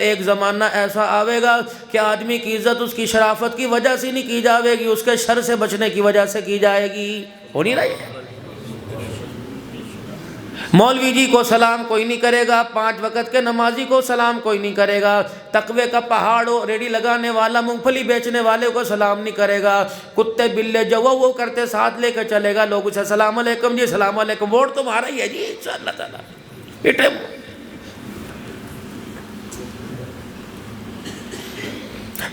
ایک زمانہ ایسا آئے گا کہ آدمی کی عزت اس کی شرافت کی وجہ سے نہیں کی جائے گی، اس کے شر سے بچنے کی وجہ سے کی جائے گی۔ ہو نہیں رہی ہے؟ مولوی جی کو سلام کوئی نہیں کرے گا، 5 وقت کے نمازی کو سلام کوئی نہیں کرے گا، تقوی کا پہاڑ ہو ریڈی لگانے والا مونگ پھلی بیچنے والے کو سلام نہیں کرے گا، کتے بلے جو وہ کرتے ساتھ لے کے چلے گا، لوگ اسے السلام علیکم جی السلام علیکم، ووٹ تمہارا ہی ہے جی انشاءاللہ تعالیٰ۔ بیٹے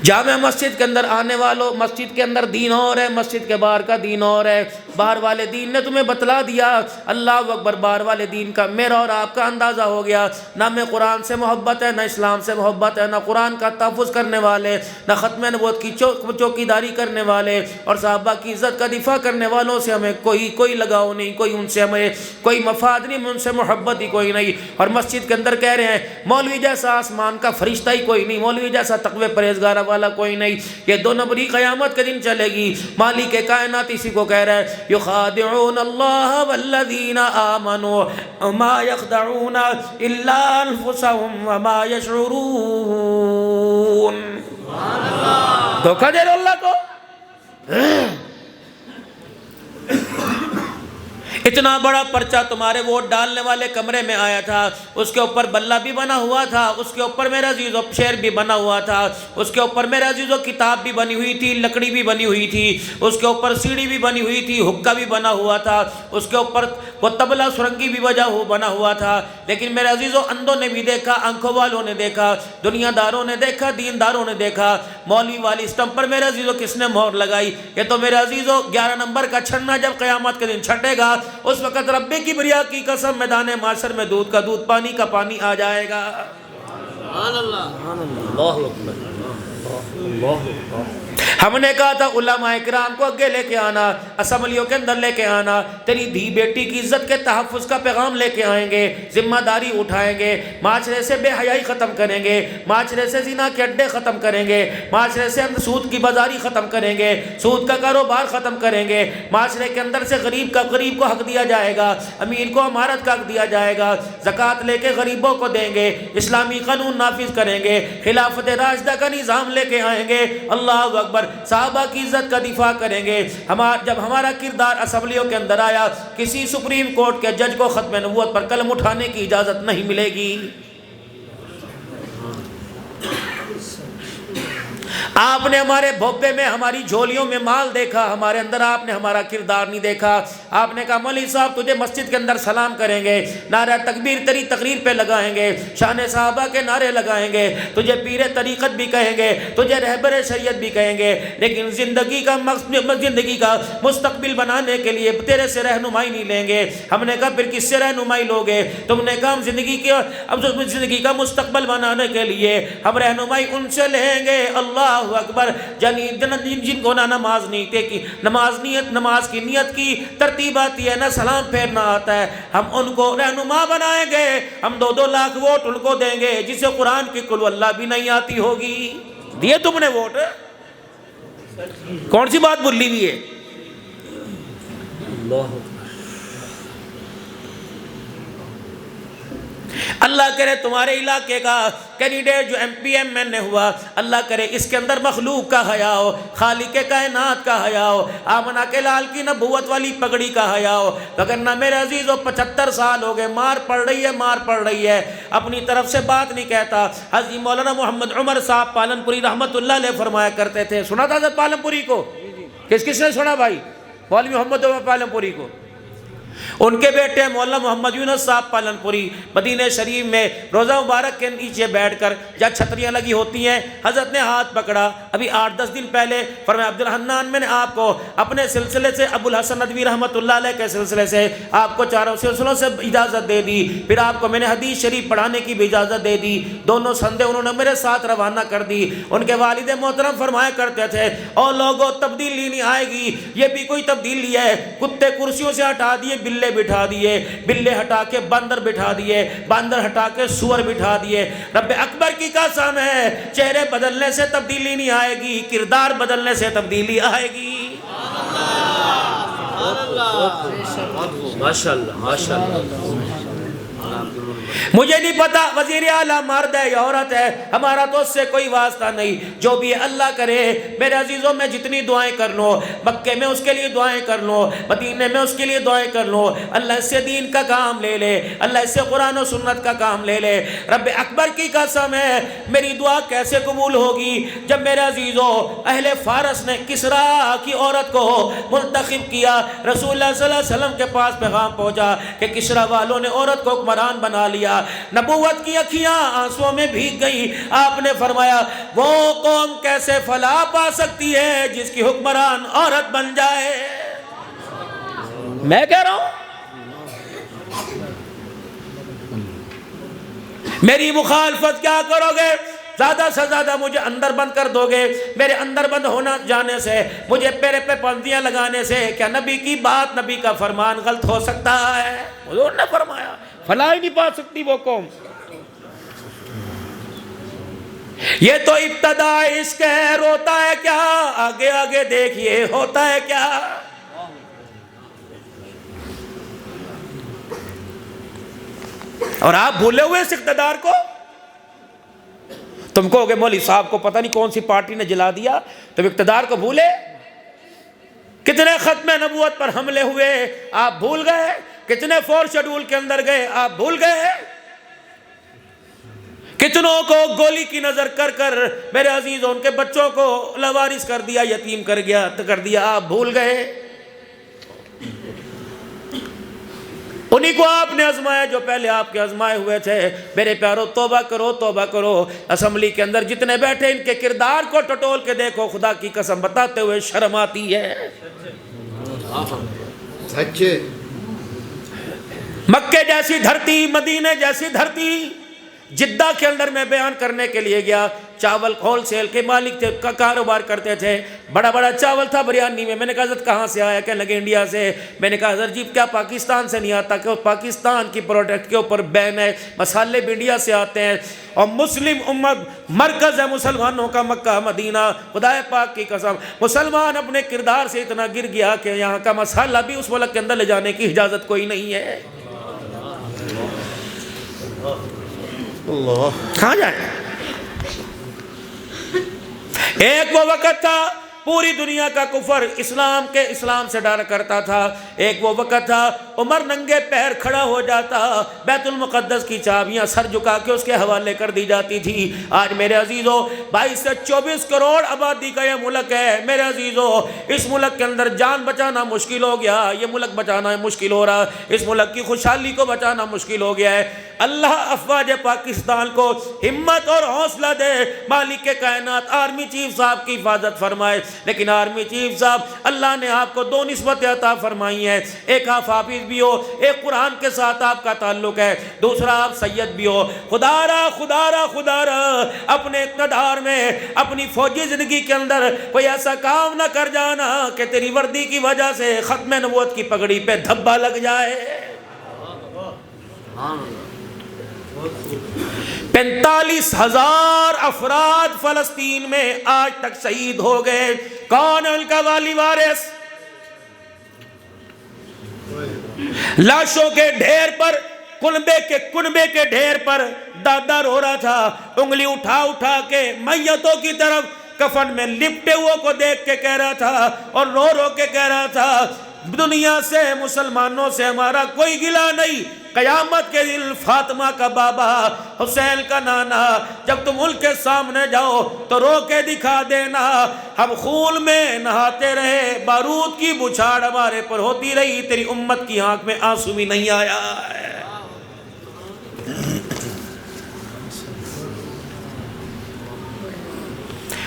جامع مسجد کے اندر آنے والوں، مسجد کے اندر دین اور ہے، مسجد کے باہر کا دین اور ہے۔ باہر والے دین نے تمہیں بتلا دیا، اللہ اکبر، باہر والے دین کا میرا اور آپ کا اندازہ ہو گیا، نہ ہمیں قرآن سے محبت ہے، نہ اسلام سے محبت ہے، نہ قرآن کا تحفظ کرنے والے، نہ ختم نبوت کی چوکی داری کرنے والے اور صحابہ کی عزت کا دفاع کرنے والوں سے ہمیں کوئی لگاؤ نہیں، کوئی ان سے ہمیں کوئی مفاد نہیں، ان سے محبت ہی کوئی نہیں۔ اور مسجد کے اندر کہہ رہے ہیں مولوی جیسا آسمان کا فرشتہ ہی کوئی نہیں، مولوی جیسا تقوی پرہیزگار والا کوئی نہیں۔ یہ 2 نمبری قیامت کے دن چلے گی۔ مالک کائنات اسی کو کہہ رہا ہے یخادعون اللہ والذین آمنوا ما یخدعون الا انفسهم وما یشعرون۔ دھوکہ دے رہے اللہ کو۔ اتنا بڑا پرچہ تمہارے ووٹ ڈالنے والے کمرے میں آیا تھا، اس کے اوپر بلہ بھی بنا ہوا تھا، اس کے اوپر میرے عزیزو شیر بھی بنا ہوا تھا، اس کے اوپر میرے عزیزو کتاب بھی بنی ہوئی تھی، لکڑی بھی بنی ہوئی تھی، اس کے اوپر سیڑھی بھی بنی ہوئی تھی، حکہ بھی بنا ہوا تھا، اس کے اوپر وہ طبلہ سرنگی بھی بنا ہوا تھا۔ لیکن میرے عزیزو اندھوں نے بھی دیکھا، آنکھوں والوں نے دیکھا، دنیا داروں نے دیکھا، دینداروں نے دیکھا، مولوی والی اسٹمپ پر میرے عزیزو کس نے مہر لگائی؟ یہ تو میرے عزیزو 11 نمبر کا چھنا جب قیامت کے دن چھٹے گا، اس وقت رب کی کبریا کی قسم میدان معاشر میں دودھ کا دودھ پانی کا پانی آ جائے گا۔ سبحان اللہ، سبحان اللہ، اللہ اکبر۔ ہم نے کہا تھا علماء کرام کو اگے لے کے آنا، اسمبلیوں کے اندر لے کے آنا، تیری دھی بیٹی کی عزت کے تحفظ کا پیغام لے کے آئیں گے، ذمہ داری اٹھائیں گے، معاشرے سے بے حیائی ختم کریں گے، معاشرے سے زنا کے اڈے ختم کریں گے، معاشرے سے سود کی بازاری ختم کریں گے، سود کا کاروبار ختم کریں گے، معاشرے کے اندر سے غریب کو حق دیا جائے گا، امیر کو امارت کا حق دیا جائے گا، زکوٰۃ لے کے غریبوں کو دیں گے، اسلامی قانون نافذ کریں گے، خلافت راشدہ کا نظام لے کے آئیں گے، اللہ اکبر، صحابہ کی عزت کا دفاع کریں گے۔ جب ہمارا کردار اسمبلیوں کے اندر آیا، کسی سپریم کورٹ کے جج کو ختم نبوت پر قلم اٹھانے کی اجازت نہیں ملے گی۔ آپ نے ہمارے بھوپے میں، ہماری جھولیوں میں مال دیکھا، ہمارے اندر آپ نے ہمارا کردار نہیں دیکھا۔ آپ نے کہا مولوی صاحب تجھے مسجد کے اندر سلام کریں گے، نعرہ تکبیر تیری تقریر پہ لگائیں گے، شان صحابہ کے نعرے لگائیں گے، تجھے پیر طریقت بھی کہیں گے، تجھے رہبر شریعت بھی کہیں گے، لیکن زندگی کا مستقبل بنانے کے لیے تیرے سے رہنمائی نہیں لیں گے۔ ہم نے کہا پھر کس سے رہنمائی لوگے؟ تم نے کہا ہم زندگی کا مستقبل بنانے کے لیے ہم رہنمائی ان سے لیں گے۔ اللہ اکبر۔ جن کو نہ نماز کی نیت کی ترتیب آتی ہے، نہ سلام پھیرنا آتا ہے، ہم ان کو رہنما بنائیں گے۔ ہم 2-2 لاکھ ووٹ ان کو دیں گے جسے قرآن کی قل اللہ بھی نہیں آتی ہوگی۔ دیے تم نے ووٹ؟ کون سی بات بھلی ہوئی ہے؟ اللہ کرے تمہارے علاقے کا کینڈیڈیٹ جو MP/MN ہوا، اللہ کرے اس کے اندر مخلوق کا حیا ہو، خالق کائنات کا حیا ہو، آمنہ کے لال کی نبوت والی پگڑی کا حیا ہو۔ وگرنہ میرے عزیزو 75 سال ہو گئے، مار پڑ رہی ہے، اپنی طرف سے بات نہیں کہتا۔ حضرت مولانا محمد عمر صاحب پالن پوری رحمت اللہ علیہ فرمایا کرتے تھے، سنا تھا حضرت پالن پوری کو؟ کس نے سنا بھائی؟ مولوی محمد عمر پالن پوری کو۔ ان کے بیٹے مولانا محمد یونس صاحب پالن پوری مدینہ شریف میں روزہ مبارک کے نیچے بیٹھ کر جب چھتریاں لگی ہوتی ہیں، حضرت نے ہاتھ پکڑا، ابھی 8-10 دن پہلے فرمایا عبد الحنان میں نے آپ کو اپنے سلسلے سے، ابو الحسن ندوی رحمۃ اللہ علیہ کے سلسلے سے آپ کو 4 سلسلوں سے اجازت دے دی، پھر آپ کو میں نے حدیث شریف پڑھانے کی بھی اجازت دے دی، دونوں سندے انہوں نے میرے ساتھ روانہ کر دی۔ ان کے والد محترم فرمایا کرتے تھے اور لوگوں تبدیلی نہیں آئے گی، یہ بھی کوئی تبدیلی ہے، کتے کرسیوں سے ہٹا دیے بلے بٹھا دیے، بلے ہٹا کے بندر بٹھا دیے، بندر ہٹا کے سور بٹھا دیے۔ رب اکبر کی قسم ہے، چہرے بدلنے سے تبدیلی نہیں آئے گی، کردار بدلنے سے تبدیلی آئے گی۔ ماشاءاللہ ماشاءاللہ۔ مجھے نہیں پتا وزیر اعلیٰ مرد ہے یا عورت ہے، ہمارا تو اس سے کوئی واسطہ نہیں، جو بھی اللہ کرے۔ میرے عزیزوں میں جتنی دعائیں کر لو، مکے میں اس کے لیے دعائیں کر لو، مدینے میں اس کے لیے دعائیں کر لو، اللہ اس سے دین کا کام لے لے، اللہ اس سے قرآن و سنت کا کام لے لے۔ رب اکبر کی قسم ہے، میری دعا کیسے قبول ہوگی جب میرے عزیزوں اہل فارس نے کسرا کی عورت کو منتخب کیا۔ رسول اللہ صلی اللہ علیہ وسلم کے پاس پیغام پہنچا کہ کسرا والوں نے عورت کو حکمران بنا لیا۔ نبوت کی اکھیاں آنسوں میں بھیگ گئی۔ آپ نے فرمایا وہ قوم کیسے فلاح پا سکتی ہے جس کی حکمران عورت بن جائے۔ میں کہہ رہا ہوں میری مخالفت کیا کرو گے؟ زیادہ سے زیادہ مجھے اندر بند کر دو گے۔ میرے اندر بند ہونا جانے سے، مجھے پیرے پہ پابندیاں لگانے سے کیا نبی کی بات، نبی کا فرمان غلط ہو سکتا ہے؟ حضور نے فرمایا فلاح ہی نہیں پا سکتی وہ قوم۔ یہ تو ابتدا عشق ہے، روتا ہے کیا؟ آگے آگے دیکھیے ہوتا ہے کیا۔ اور آپ بھولے ہوئے اس اقتدار کو؟ تم کہو گے مولوی صاحب کو پتہ نہیں کون سی پارٹی نے جلا دیا، تم اقتدار کو بھولے؟ کتنے ختم نبوت پر حملے ہوئے آپ بھول گئے؟ کتنے فور شیڈول کے اندر گئے آپ بھول گئے؟ کتنوں کو گولی کی نظر کر کر میرے عزیزوں ان کے بچوں کو لاوارث کر دیا، یتیم کر دیا آپ بھول گئے؟ انہی کو آپ نے آزمایا جو پہلے آپ کے آزمائے ہوئے تھے۔ میرے پیارو توبہ کرو، توبہ کرو۔ اسمبلی کے اندر جتنے بیٹھے ان کے کردار کو ٹٹول کے دیکھو، خدا کی قسم بتاتے ہوئے شرم آتی ہے۔ سچے مکے جیسی دھرتی، مدینے جیسی دھرتی، جدہ کے اندر میں بیان کرنے کے لیے گیا۔ چاول ہول سیل کے مالک تھے، کا کاروبار کرتے تھے، بڑا بڑا چاول تھا بریانی میں۔ میں نے کہا حضرت کہاں سے آیا؟ کہنے لگے انڈیا سے۔ میں نے کہا حضرت جی کیا پاکستان سے نہیں آتا؟ کہ پاکستان کی پروڈکٹ کے اوپر بین ہے، مسالے بھی انڈیا سے آتے ہیں، اور مسلم امت مرکز ہے مسلمانوں کا مکہ مدینہ۔ خدا پاک کی قسم مسلمان اپنے کردار سے اتنا گر گیا کہ یہاں کا مسالہ بھی اس ملک کے اندر لے جانے کی اجازت کوئی نہیں ہے۔ اللہ کہاں جائیں؟ ایک وہ وقت تھا پوری دنیا کا کفر اسلام سے ڈر کرتا تھا۔ ایک وہ وقت تھا عمر ننگے پیر کھڑا ہو جاتا، بیت المقدس کی چابیاں سر جھکا کے اس کے حوالے کر دی جاتی تھی۔ آج میرے عزیزوں 22 سے 24 کروڑ آبادی کا یہ ملک ہے۔ میرے عزیزوں اس ملک کے اندر جان بچانا مشکل ہو گیا، یہ ملک بچانا مشکل ہو رہا، اس ملک کی خوشحالی کو بچانا مشکل ہو گیا ہے۔ اللہ افواج پاکستان کو ہمت اور حوصلہ دے، مالک کائنات آرمی چیف صاحب کی حفاظت فرمائے۔ لیکن آرمی چیف صاحب اللہ نے آپ کو دو نسبت عطا فرمائی ہیں، ایک آپ حافظ بھی ہو، ایک قرآن کے ساتھ آپ کا تعلق ہے، دوسرا آپ سید بھی ہو۔ خدا را اپنے اقتدار میں اپنی فوجی زندگی کے اندر کوئی ایسا کام نہ کر جانا کہ تیری وردی کی وجہ سے ختم نبوت کی پگڑی پہ دھبا لگ جائے۔ 45,000 افراد فلسطین میں آج تک شہید ہو گئے۔ کون ہے ان کا والی وارث؟ لاشوں کے ڈھیر پر، کنبے کے ڈھیر پر دادا رو رہا تھا، انگلی اٹھا کے میتوں کی طرف کفن میں لپٹے ہوئے کو دیکھ کے کہہ رہا تھا اور رو رو کے کہہ رہا تھا دنیا سے مسلمانوں سے ہمارا کوئی گلہ نہیں، قیامت کے دن فاطمہ کا بابا، حسین کا نانا، جب تم ملک کے سامنے جاؤ تو رو کے دکھا دینا، ہم خون میں نہاتے رہے، بارود کی بچھاڑ ہمارے پر ہوتی رہی، تیری امت کی آنکھ میں آنسو بھی نہیں آیا ہے۔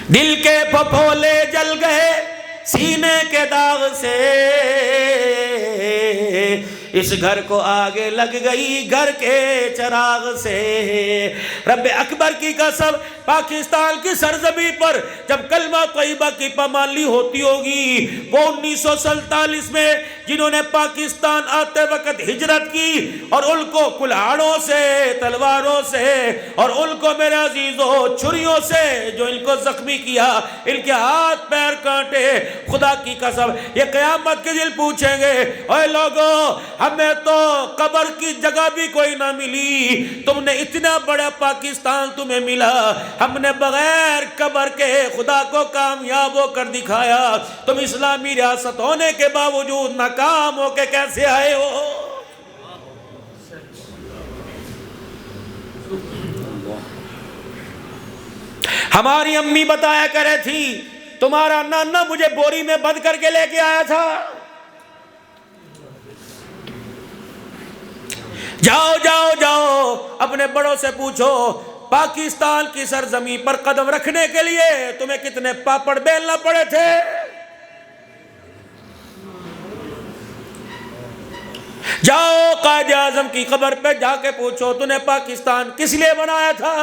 دل کے پھپھولے جل گئے سینے کے داغ سے، اس گھر کو آگے لگ گئی گھر کے چراغ سے۔ رب اکبر کی قسم پاکستان کی سرزمین پر جب کلمہ طیبہ کی پامالی ہوتی ہوگی، وہ 1947 میں جنہوں نے پاکستان آتے وقت ہجرت کی اور ان کو کلہاڑوں سے، تلواروں سے، اور ان کو میرے عزیزوں چھریوں سے جو ان کو زخمی کیا، ان کے ہاتھ پیر کانٹے، خدا کی قسم یہ قیامت کے دن پوچھیں گے، اے لوگو ہمیں تو قبر کی جگہ بھی کوئی نہ ملی، تم نے اتنا بڑا پاکستان تمہیں ملا، ہم نے بغیر قبر کے خدا کو کامیاب ہو کر دکھایا، تم اسلامی ریاست ہونے کے باوجود ناکام ہو کے کیسے آئے ہو؟ ہماری امی بتایا کرے تھی تمہارا نانا مجھے بوری میں بند کر کے لے کے آیا تھا۔ جاؤ جاؤ جاؤ اپنے بڑوں سے پوچھو پاکستان کی سرزمین پر قدم رکھنے کے لیے تمہیں کتنے پاپڑ بیلنا پڑے تھے؟ جاؤ قائد اعظم کی قبر پہ جا کے پوچھو تو نے پاکستان کس لیے بنایا تھا؟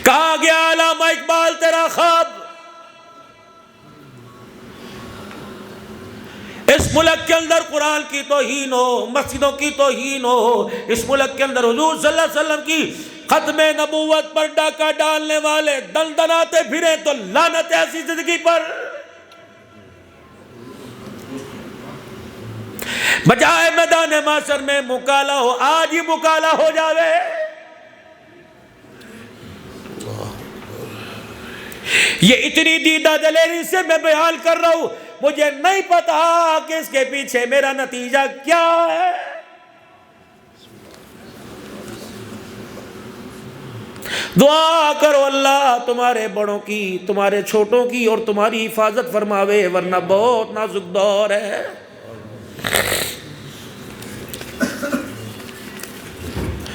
کہا گیا علامہ اقبال تیرا خواب اس ملک کے اندر قرآن کی توہین ہو، مسجدوں کی توہین ہو، اس ملک کے اندر حضور صلی اللہ علیہ وسلم کی ختم نبوت پر ڈاکہ ڈالنے والے دندناتے پھریں تو لعنت ہے ایسی زندگی پر۔ بجائے میدان محشر میں مکالا ہو، آج ہی مکالا ہو جاوے۔ یہ اتنی دیدہ دلیری سے میں بیان کر رہا ہوں، مجھے نہیں پتا کہ اس کے پیچھے میرا نتیجہ کیا ہے۔ دعا کرو اللہ تمہارے بڑوں کی، تمہارے چھوٹوں کی اور تمہاری حفاظت فرماوے، ورنہ بہت نازک دور ہے۔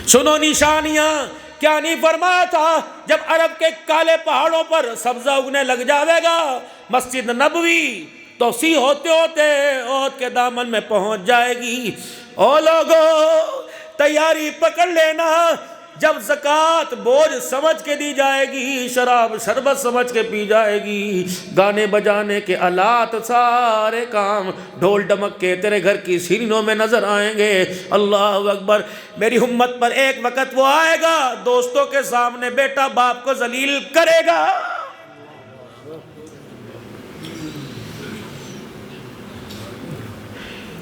سنو نشانیاں، کیا نہیں فرمایا تھا جب عرب کے کالے پہاڑوں پر سبزہ اگنے لگ جاوے گا، مسجد نبوی توسیع ہوتے ہوتے عہد کے دامن میں پہنچ جائے گی۔ او لوگو تیاری پکڑ لینا، جب زکوٰۃ بوجھ سمجھ کے دی جائے گی، شراب شربت سمجھ کے پی جائے گی، گانے بجانے کے آلات سارے کام ڈھول ڈمک کے تیرے گھر کی سیڑھیوں میں نظر آئیں گے۔ اللہ اکبر، میری امت پر ایک وقت وہ آئے گا دوستوں کے سامنے بیٹا باپ کو ذلیل کرے گا۔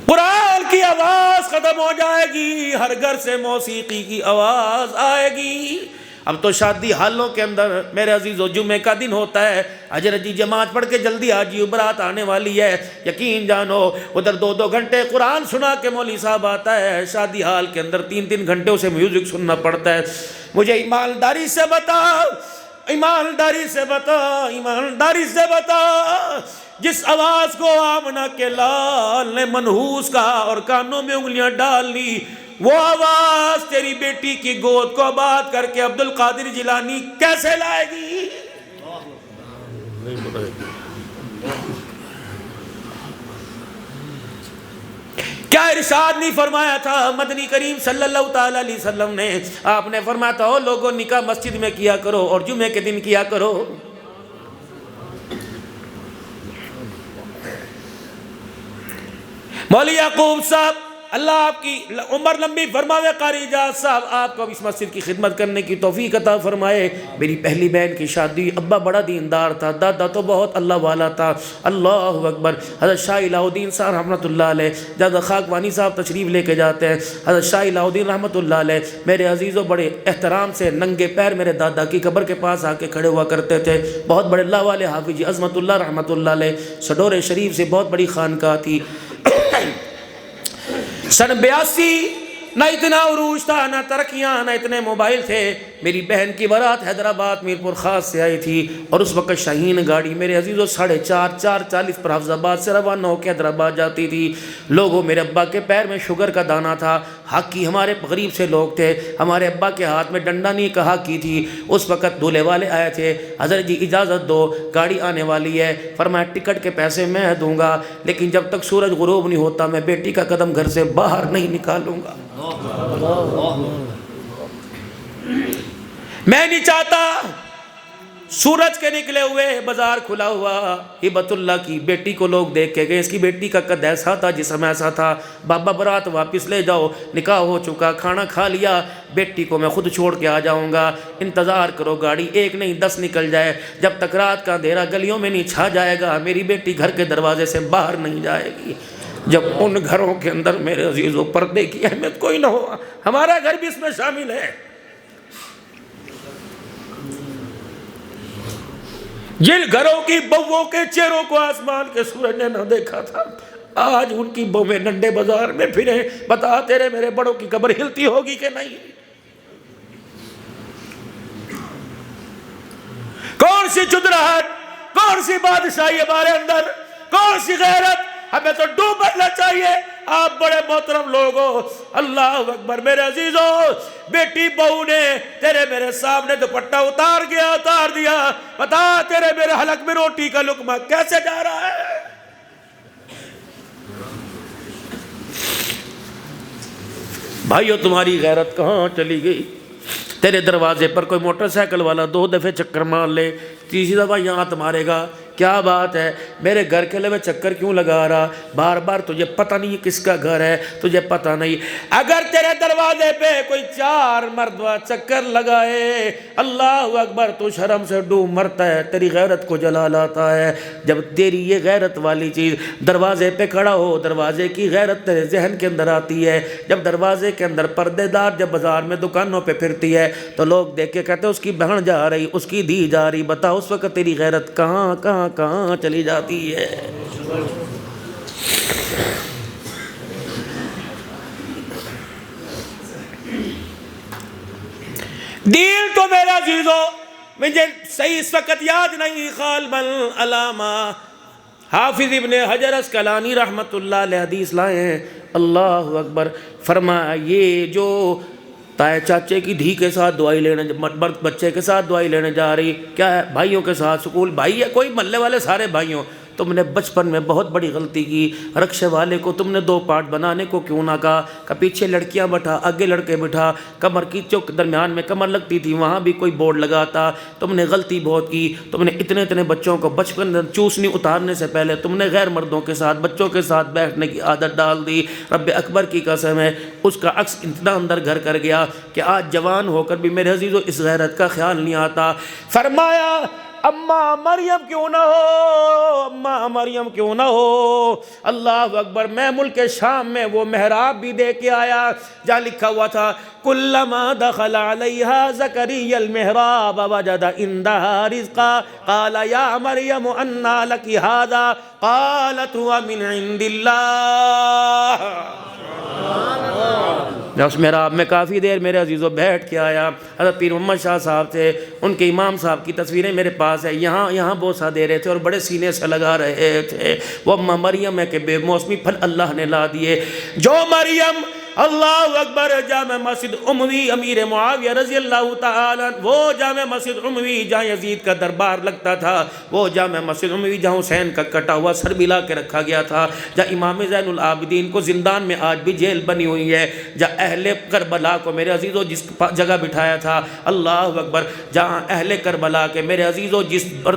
قرآن کی آواز ختم ہو جائے گی، ہر گھر سے موسیقی کی آواز آئے گی۔ اب تو شادی حالوں کے اندر میرے عزیزو جمعے کا دن ہوتا ہے، اجرجی جماعت پڑھ کے جلدی آجیو برات آنے والی ہے، یقین جانو ادھر 2 گھنٹے قرآن سنا کے مولوی صاحب آتا ہے، شادی حال کے اندر 3 گھنٹے اسے میوزک سننا پڑتا ہے۔ مجھے ایمانداری سے بتا، ایمانداری سے بتا، ایمانداری سے بتا، جس آواز کو آمنہ کے لال نے منحوس کہا اور کانوں میں انگلیاں ڈال لی، وہ آواز تیری بیٹی کی گود کو آباد کر کے عبد القادر جیلانی کیسے لائے گی؟ کیا ارشاد نہیں فرمایا تھا مدنی کریم صلی اللہ تعالی علیہ وسلم نے؟ آپ نے فرمایا تھا او لوگوں نکاح مسجد میں کیا کرو اور جمعے کے دن کیا کرو۔ مولوی یعقوب صاحب اللہ آپ کی عمر لمبی فرماوے، قاری اجاز صاحب آپ کو اس مسجد کی خدمت کرنے کی توفیق عطا فرمائے۔ میری پہلی بہن کی شادی، ابا بڑا دیندار تھا، دادا تو بہت اللہ والا تھا، اللہ اکبر۔ حضرت شاہ الہ الدین صاحب رحمۃ اللہ علیہ، جب خاکوانی صاحب تشریف لے کے جاتے ہیں، حضرت شاہ الہ الدین رحمۃ اللہ علیہ میرے عزیزوں بڑے احترام سے ننگے پیر میرے دادا کی قبر کے پاس آ کے کھڑے ہوا کرتے تھے۔ بہت بڑے اللہ والے حافظ جی عظمت اللہ رحمۃ اللہ علیہ، سڈور شریف سے بہت بڑی خانقاہ تھی۔ سن 82 نہ اتنا عروج تھا، نہ ترقیاں، نہ اتنے موبائل تھے۔ میری بہن کی بارات حیدرآباد میرپور خاص سے آئی تھی اور اس وقت شاہین گاڑی میرے عزیزوں 4:30 پر حفظ آباد سے روانہ ہو کے حیدرآباد جاتی تھی۔ لوگوں میرے ابا کے پیر میں شوگر کا دانہ تھا، ہاکی ہمارے غریب سے لوگ تھے، ہمارے ابا کے ہاتھ میں ڈنڈا نہیں کہا کی تھی۔ اس وقت دولے والے آئے تھے، حضرت جی اجازت دو گاڑی آنے والی ہے، فرمایا ٹکٹ کے پیسے میں دوں گا لیکن جب تک سورج غروب نہیں ہوتا میں بیٹی کا قدم گھر سے باہر نہیں نکالوں گا۔ میں نہیں چاہتا سورج کے نکلے ہوئے بازار کھلا ہوا ہبت اللہ کی بیٹی کو لوگ دیکھ کے گئے، اس کی بیٹی کا قد ایسا تھا جسم ایسا تھا، بابا برات واپس لے جاؤ، نکاح ہو چکا، کھانا کھا لیا، بیٹی کو میں خود چھوڑ کے آ جاؤں گا، انتظار کرو گاڑی 1 نہیں 10 نکل جائے، جب تک رات کا اندھیرا گلیوں میں نہیں چھا جائے گا میری بیٹی گھر کے دروازے سے باہر نہیں جائے گی۔ جب ان گھروں کے اندر میرے عزیزوں پردے کی اہمیت کوئی نہ ہو. ہمارا گھر بھی اس میں شامل ہے. جن گھروں کی بہووں کے چہروں کو آسمان کے سورج نے نہ دیکھا تھا، آج ان کی بہویں ننڈے بازار میں پھریں. بتا تیرے میرے بڑوں کی قبر ہلتی ہوگی کہ نہیں؟ کون سی چدراہٹ، کون سی بادشاہی ہمارے اندر، کون سی غیرت؟ ہمیں تو ڈوب مرنا چاہیے. آپ بڑے محترم لوگ ہو. اللہ اکبر میرے عزیزوں، بیٹی بہو نے تیرے میرے سامنے دوپٹہ اتار دیا. بتا تیرے میرے حلق میں روٹی کا لقمہ کیسے جا رہا ہے؟ بھائیو تمہاری غیرت کہاں چلی گئی؟ تیرے دروازے پر کوئی موٹر سائیکل والا 2 دفعے چکر مار لے، تیسری دفعہ یہاں تمہارے گا. کیا بات ہے، میرے گھر کے لئے چکر کیوں لگا رہا؟ بار بار تجھے پتہ نہیں کس کا گھر ہے، تجھے پتہ نہیں. اگر تیرے دروازے پہ کوئی 4 مرتبہ چکر لگائے، اللہ اکبر، تو شرم سے ڈوب مرتا ہے، تیری غیرت کو جلا لاتا ہے. جب تیری یہ غیرت والی چیز دروازے پہ کھڑا ہو، دروازے کی غیرت تیرے ذہن کے اندر آتی ہے. جب دروازے کے اندر پردے دار جب بازار میں دکانوں پہ پھرتی ہے تو لوگ دیکھ کے کہتے ہیں اس کی بہن جا رہی، اس کی دھی جا رہی. بتا اس وقت تیری غیرت کہاں چلی جاتی ہے؟ دل تو میرا عزیزو مجھے صحیح اس وقت یاد نہیں. غالباً علامہ حافظ ابن حجر اسقلانی رحمت اللہ علیہ حدیث لائے ہیں. اللہ اکبر. فرمایا یہ جو تائے چاچے کی دھی کے ساتھ دعائی لینے، بچے کے ساتھ دعائی لینے جا رہی، کیا ہے؟ بھائیوں کے ساتھ، سکول بھائی ہے، کوئی محلے والے سارے بھائیوں. تم نے بچپن میں بہت بڑی غلطی کی. رکشے والے کو تم نے 2 پارٹ بنانے کو کیوں نہ کہا کہ پیچھے لڑکیاں بٹھا، آگے لڑکے بٹھا. کمر کی چوک درمیان میں کمر لگتی تھی، وہاں بھی کوئی بورڈ لگاتا. تم نے غلطی بہت کی. تم نے اتنے بچوں کو بچپن میں چوسنی اتارنے سے پہلے تم نے غیر مردوں کے ساتھ، بچوں کے ساتھ بیٹھنے کی عادت ڈال دی. رب اکبر کی قسم ہے اس کا عکس اتنا اندر گھر کر گیا کہ آج جوان ہو کر بھی میرے عزیزو اس غیرت کا خیال نہیں آتا. فرمایا اماں مریم کیوں نہ ہو، اماں مریم کیوں نہ ہو. اللہ اکبر. میں ملک شام میں وہ محراب بھی دے کے آیا جہاں لکھا ہوا تھا کلما دخل علیہا زکریا المحراب وجد عندہا رزقا قال یا مریم انا لکی ھذا قالت ہوا من عند اللہ. میں اس محراب میں کافی دیر میرے عزیزو بیٹھ کے آیا. حضرت پیر محمد شاہ صاحب تھے، ان کے امام صاحب کی تصویریں میرے پاس ہے. یہاں بوسہ دے رہے تھے اور بڑے سینے سے لگا رہے تھے. وہ اماں مریم ہے کہ بے موسمی پھل اللہ نے لا دیے. جو مریم اللہ اکبر جامع مسجد اموی امیر معاویہ رضی اللہ تعالیٰ، وہ جامع مسجد اموی جہاں یزید کا دربار لگتا تھا، وہ جامع مسجد اموی جہاں حسین کا کٹا ہوا سر بھی لا کے رکھا گیا تھا، جہاں امام زین العابدین کو زندان میں آج بھی جیل بنی ہوئی ہے، جہاں اہل کربلا کو میرے عزیزو جس جگہ بٹھایا تھا، اللہ اکبر، جہاں اہل کربلا کے میرے عزیزو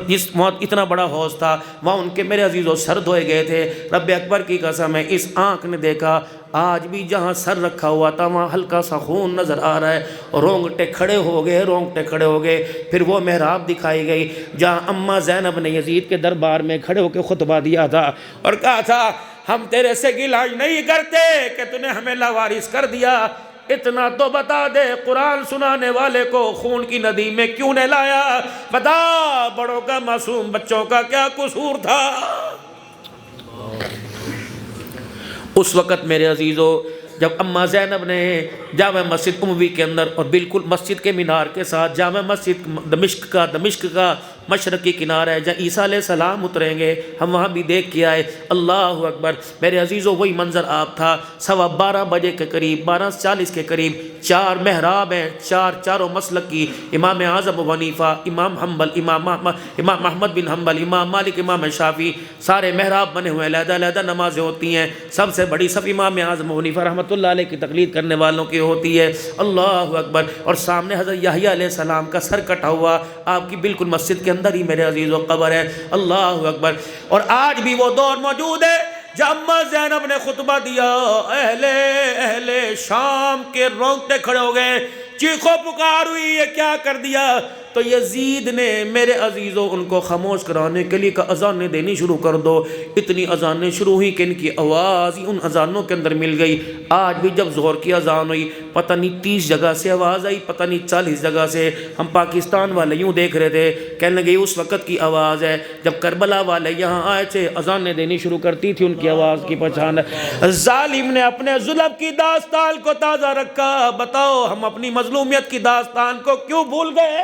جس موت اتنا بڑا حوض تھا وہاں ان کے میرے عزیزو سر دھوئے گئے تھے. رب اکبر کی قسم ہے اس آنکھ نے دیکھا آج بھی جہاں سر رکھا ہوا تھا وہاں ہلکا سا خون نظر آ رہا ہے. رونگٹے کھڑے ہو گئے. پھر وہ محراب دکھائی گئی جہاں اماں زینب نے یزید کے دربار میں کھڑے ہو کے خطبہ دیا تھا اور کہا تھا ہم تیرے سے گلہ نہیں کرتے کہ تو نے ہمیں لاوارث کر دیا. اتنا تو بتا دے قرآن سنانے والے کو خون کی ندی میں کیوں نے لایا؟ بتا بڑوں کا معصوم بچوں کا کیا قصور تھا؟ اس وقت میرے عزیزو جب اماں زینب نے جامع مسجد اموی کے اندر اور بالکل مسجد کے مینار کے ساتھ جامع مسجد دمشق کا مشرقی کنارہ ہے جہاں عیسیٰ علیہ السلام اتریں گے، ہم وہاں بھی دیکھ کے آئے. اللہ اکبر. میرے عزیزو وہی منظر آپ تھا. 12:15 بجے کے قریب 12:40 کے قریب 4 محراب ہیں، چاروں مسلک کی، امام اعظم ابو حنیفہ، امام حنبل، امام احمد بن حنبل، امام مالک، امام شافعی، سارے محراب بنے ہوئے، علیحدہ نمازیں ہوتی ہیں. سب سے بڑی صف امام اعظم ابو حنیفہ رحمۃ اللہ علیہ کی تقلید کرنے والوں کی ہوتی ہے. اللہ اکبر. اور سامنے حضرت یحییٰ علیہ السلام کا سر کٹا ہوا آپ کی بالکل مسجد کے اندر ہی میرے عزیز و قبر ہے. اللہ اکبر. اور آج بھی وہ دور موجود ہے جب اماں زینب نے خطبہ دیا، اہل شام کے رونگٹے کھڑے ہو گئے، چیخو پکار ہوئی، یہ کیا کر دیا؟ تو یزید نے میرے عزیزوں ان کو خاموش کرانے کے لیے کہ اذانیں دینی شروع کر دو۔ اتنی اذانیں شروع ہوئی کہ ان کی آواز ہی ان اذانوں کے اندر مل گئی۔ آج بھی جب ظہر کی اذان ہوئی پتہ نہیں 30 جگہ سے آواز آئی، پتہ نہیں 40 جگہ سے۔ ہم پاکستان والے یوں دیکھ رہے تھے، کہنے لگے اس وقت کی آواز ہے جب کربلا والے یہاں آئے تھے، اذانیں دینی شروع کرتی تھی، ان کی آواز کی پہچان ہے۔ ظالم نے اپنے ظلم کی داستان کو تازہ رکھا۔ بتاؤ ہم اپنی مظلومیت کی داستان کو کیوں بھول گئے؟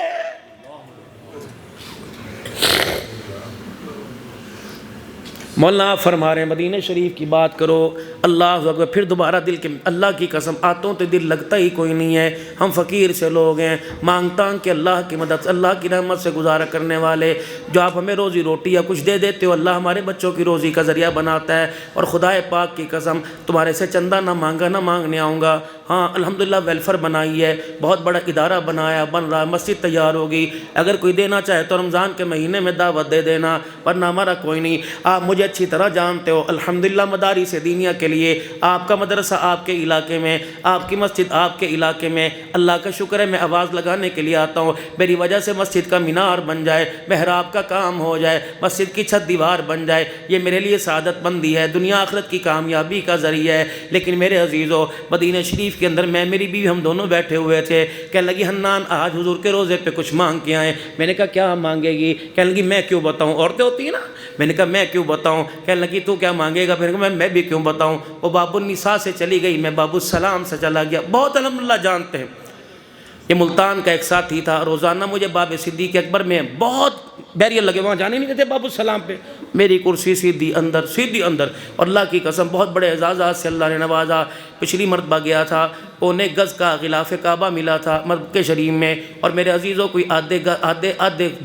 مولانا فرما رہے ہیں مدینہ شریف کی بات کرو، اللہ اکبر، پھر دوبارہ دل کے اللہ کی قسم آتوں تے دل لگتا ہی کوئی نہیں ہے۔ ہم فقیر سے لوگ ہیں، مانگتا ہوں کہ اللہ کی مدد، اللہ کی رحمت سے گزارا کرنے والے، جو آپ ہمیں روزی روٹی یا کچھ دے دیتے ہو، اللہ ہمارے بچوں کی روزی کا ذریعہ بناتا ہے۔ اور خدا پاک کی قسم تمہارے سے چندہ نہ مانگا، نہ مانگنے آؤں گا۔ ہاں الحمدللہ ویلفر بنائی ہے، بہت بڑا ادارہ بنایا، بن رہا، مسجد تیار ہوگی، اگر کوئی دینا چاہے تو رمضان کے مہینے میں دعوت دے دینا، ورنہ ہمارا کوئی نہیں۔ آپ مجھے اچھی طرح جانتے ہو، الحمدللہ مدارس دینیہ کے لیے آپ کا مدرسہ آپ کے علاقے میں، آپ کی مسجد آپ کے علاقے میں، اللہ کا شکر ہے میں آواز لگانے کے لیے آتا ہوں، میری وجہ سے مسجد کا مینار بن جائے، محراب کا کام ہو جائے، مسجد کی چھت دیوار بن جائے، یہ میرے لیے سعادت مندی ہے، دنیا آخرت کی کامیابی کا ذریعہ ہے۔ لیکن میرے عزیزو مدینہ شریف کے اندر میں میری بیوی ہم دونوں بیٹھے ہوئے تھے، کہنے لگی حنان آج حضور کے روزے پہ کچھ مانگ کے آئے۔ میں نے کہا کیا مانگے گی؟ کہنے لگی میں کیوں بتاؤں، عورتیں ہوتی ہیں نا۔ میں نے کہا میں کیوں بتاؤں؟ کہنے لگی تو کیا مانگے گا؟ پھر میں بھی کیوں بتاؤں؟ وہ باب النساء سے چلی گئی، میں باب السلام سے چلا گیا۔ بہت الحمدللہ جانتے ہیں، یہ ملتان کا ایک ساتھی تھا، روزانہ مجھے باب صدیق اکبر میں بہت بیریئر لگے، وہاں جانے نہیں دیتے باب السلام پہ، میری کرسی سیدھی اندر، اور اللہ کی قسم بہت بڑے اعزازات سے اللہ نے نوازا۔ پچھلی مرتبہ گیا تھا، 1.25 گز کا غلاف کعبہ ملا تھا مکہ شریف میں، اور میرے عزیزوں کوئی آدھے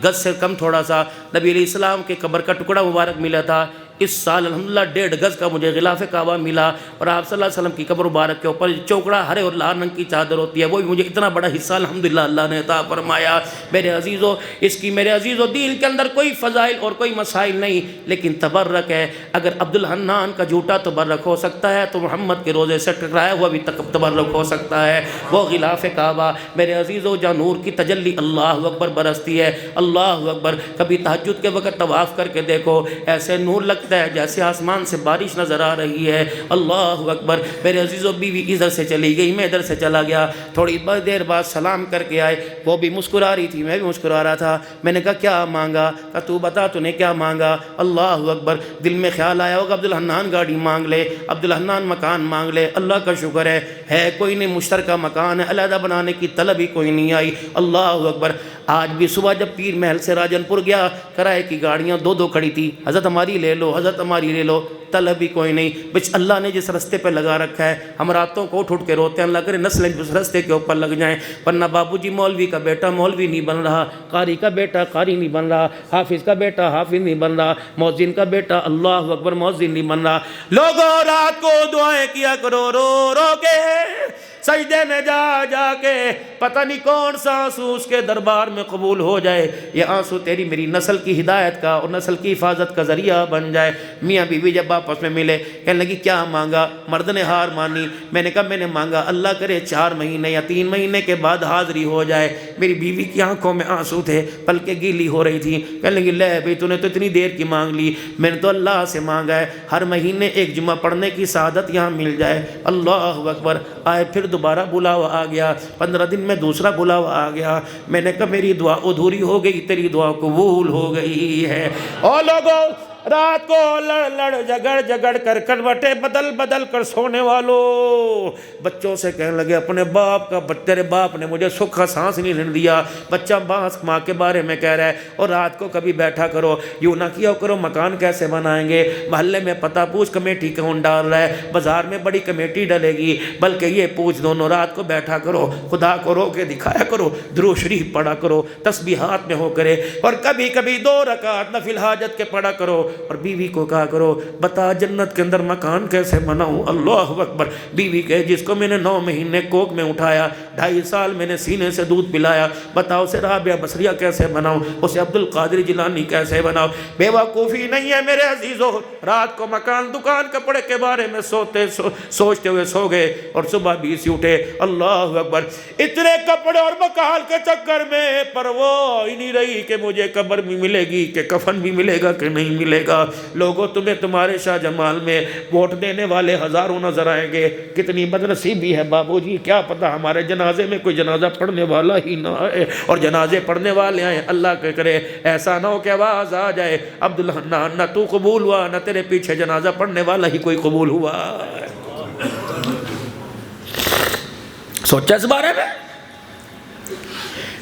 گز سے کم تھوڑا سا نبی علیہ السلام کے قبر کا ٹکڑا مبارک ملا تھا۔ اس سال الحمدللہ 1.5 گز کا مجھے غلاف کعبہ ملا، اور آپ صلی اللہ علیہ وسلم کی قبر مبارک کے اوپر چوکڑا ہرے اور لال رنگ کی چادر ہوتی ہے، وہ بھی مجھے اتنا بڑا حصہ الحمدللہ اللہ نے عطا فرمایا۔ میرے عزیزوں اس کی میرے عزیزوں دین کے اندر کوئی فضائل اور کوئی مسائل نہیں، لیکن تبرک ہے۔ اگر عبد الحنان کا جھوٹا تبرک ہو سکتا ہے تو محمد کے روزے سے ٹکرایا ہوا بھی تبرک ہو سکتا ہے۔ وہ غلاف کعبہ میرے عزیزوں جہاں نور کی تجلی اللہ اکبر برستی ہے، اللہ اکبر، کبھی تہجد کے وقت طواف کر کے دیکھو، ایسے نور لگتا ہے جیسے آسمان سے بارش نظر آ رہی ہے، اللہ اکبر۔ میرے عزیزوں بیوی ادھر سے چلی گئی، میں ادھر سے چلا گیا، تھوڑی دیر بعد سلام کر کے آئے، وہ بھی مسکرا رہی تھی، میں بھی مسکرا رہا تھا۔ میں نے کہا کیا مانگا؟ کہا تو بتا تو نے کیا مانگا؟ اللہ اکبر، دل میں خیال آیا ہوگا عبد الحنان گاڑی مانگ لے، عبد الحنان مکان مانگ لے، اللہ کا شکر ہے کوئی نہیں، مشترکہ مکان ہے، علیحدہ بنانے کی طلب ہی کوئی نہیں آئی، اللہ اکبر۔ آج بھی صبح جب پیر محل سے راجن پور گیا، کرائے کی گاڑیاں 2 کھڑی تھی، حضرت ہماری لے لو، حضرت ہماری لے لو، طلب ہی کوئی نہیں۔ بس اللہ نے جس رستے پہ لگا رکھا ہے، ہم راتوں کو اٹھ کے روتے ہیں، اللہ کرے نسلیں اس رستے کے اوپر لگ جائیں، ورنہ بابو جی مولوی کا بیٹا مولوی نہیں بن رہا، قاری کا بیٹا قاری نہیں بن رہا، حافظ کا بیٹا حافظ نہیں بن رہا، مؤذن کا بیٹا اللہ اکبر مؤذن نہیں بن رہا۔ لوگوں رات کو دعائیں کیا کرو رو رو کے، سجدے میں جا جا کے، پتہ نہیں کون سا آنسو اس کے دربار میں قبول ہو جائے، یہ آنسو تیری میری نسل کی ہدایت کا اور نسل کی حفاظت کا ذریعہ بن جائے۔ میاں بیوی جب آپس میں ملے، کہنے لگی کیا مانگا؟ مرد نے ہار مانی۔ میں نے کہا میں نے مانگا اللہ کرے 4 مہینے یا 3 مہینے کے بعد حاضری ہو جائے۔ میری بیوی کی آنکھوں میں آنسو تھے، پلکیں گیلی ہو رہی تھیں، کہنے لگی لے بھائی تو نے تو اتنی دیر کی مانگ لی، میں نے تو اللہ سے مانگا ہے ہر مہینے 1 جمعہ پڑھنے کی سعادت یہاں مل جائے، اللہ اکبر۔ آئے پھر دوبارہ بلاوا آ گیا، 15 دن میں دوسرا بلاوا آ گیا۔ میں نے کہا میری دعا ادھوری ہو گئی، تیری دعا قبول ہو گئی ہے۔ اور لوگوں رات کو لڑ جگڑ کر کروٹیں بدل کر سونے والوں، بچوں سے کہنے لگے اپنے باپ کا، تیرے باپ نے مجھے سکھا سانس نہیں لینے دیا، بچہ ماں کے بارے میں کہہ رہا ہے۔ اور رات کو کبھی بیٹھا کرو، یوں نہ کیا کرو مکان کیسے بنائیں گے، محلے میں پتہ پوچھ کمیٹی کون ڈال رہا ہے، بازار میں بڑی کمیٹی ڈلے گی، بلکہ یہ پوچھ دونوں رات کو بیٹھا کرو، خدا کو رو کے دکھایا کرو، درود شریف پڑھا کرو، تسبیحات میں ہو کرے، اور کبھی 2 رکعت نفل حاجت کے پڑھا کرو، اور بیوی کو کہا کرو بتا جنت کے اندر مکان کیسے بناؤں. اللہ اکبر. بیوی کہے جس کو میں نے 9 مہینے کوک میں اٹھایا, 2.5 سال میں نے سینے سے دودھ پلایا, بتاؤ اسے رابعہ بصریہ کیسے بناؤں, اسے عبد القادر جیلانی کیسے بناؤ. بیوقوفی نہیں ہے میرے عزیزو, رات کو مکان دکان کپڑے کے بارے میں سوچتے ہوئے سو گئے اور صبح 20 اٹھے. اللہ اکبر. اتنے کپڑے اور مکان کے چکر میں پرواہ ہی نہیں رہی کہ مجھے قبر بھی ملے گی کہ کفن بھی ملے گا کہ نہیں ملے گا. لوگوں تمہیں تمہارے شاہ جمال میں ووٹ دینے والے ہزاروں نظر آئیں گے, کتنی بدنصیبی ہے بابو جی, کیا پتہ ہمارے جنازے میں کوئی جنازہ پڑھنے والا ہی نہ آئے, اور جنازے پڑھنے والے آئیں اللہ کے کرے ایسا نہ ہو کہ آواز آ جائے عبدالحنان نہ تو قبول ہوا نہ تیرے پیچھے جنازہ پڑھنے والا ہی کوئی قبول ہوا. سوچا اس بارے میں؟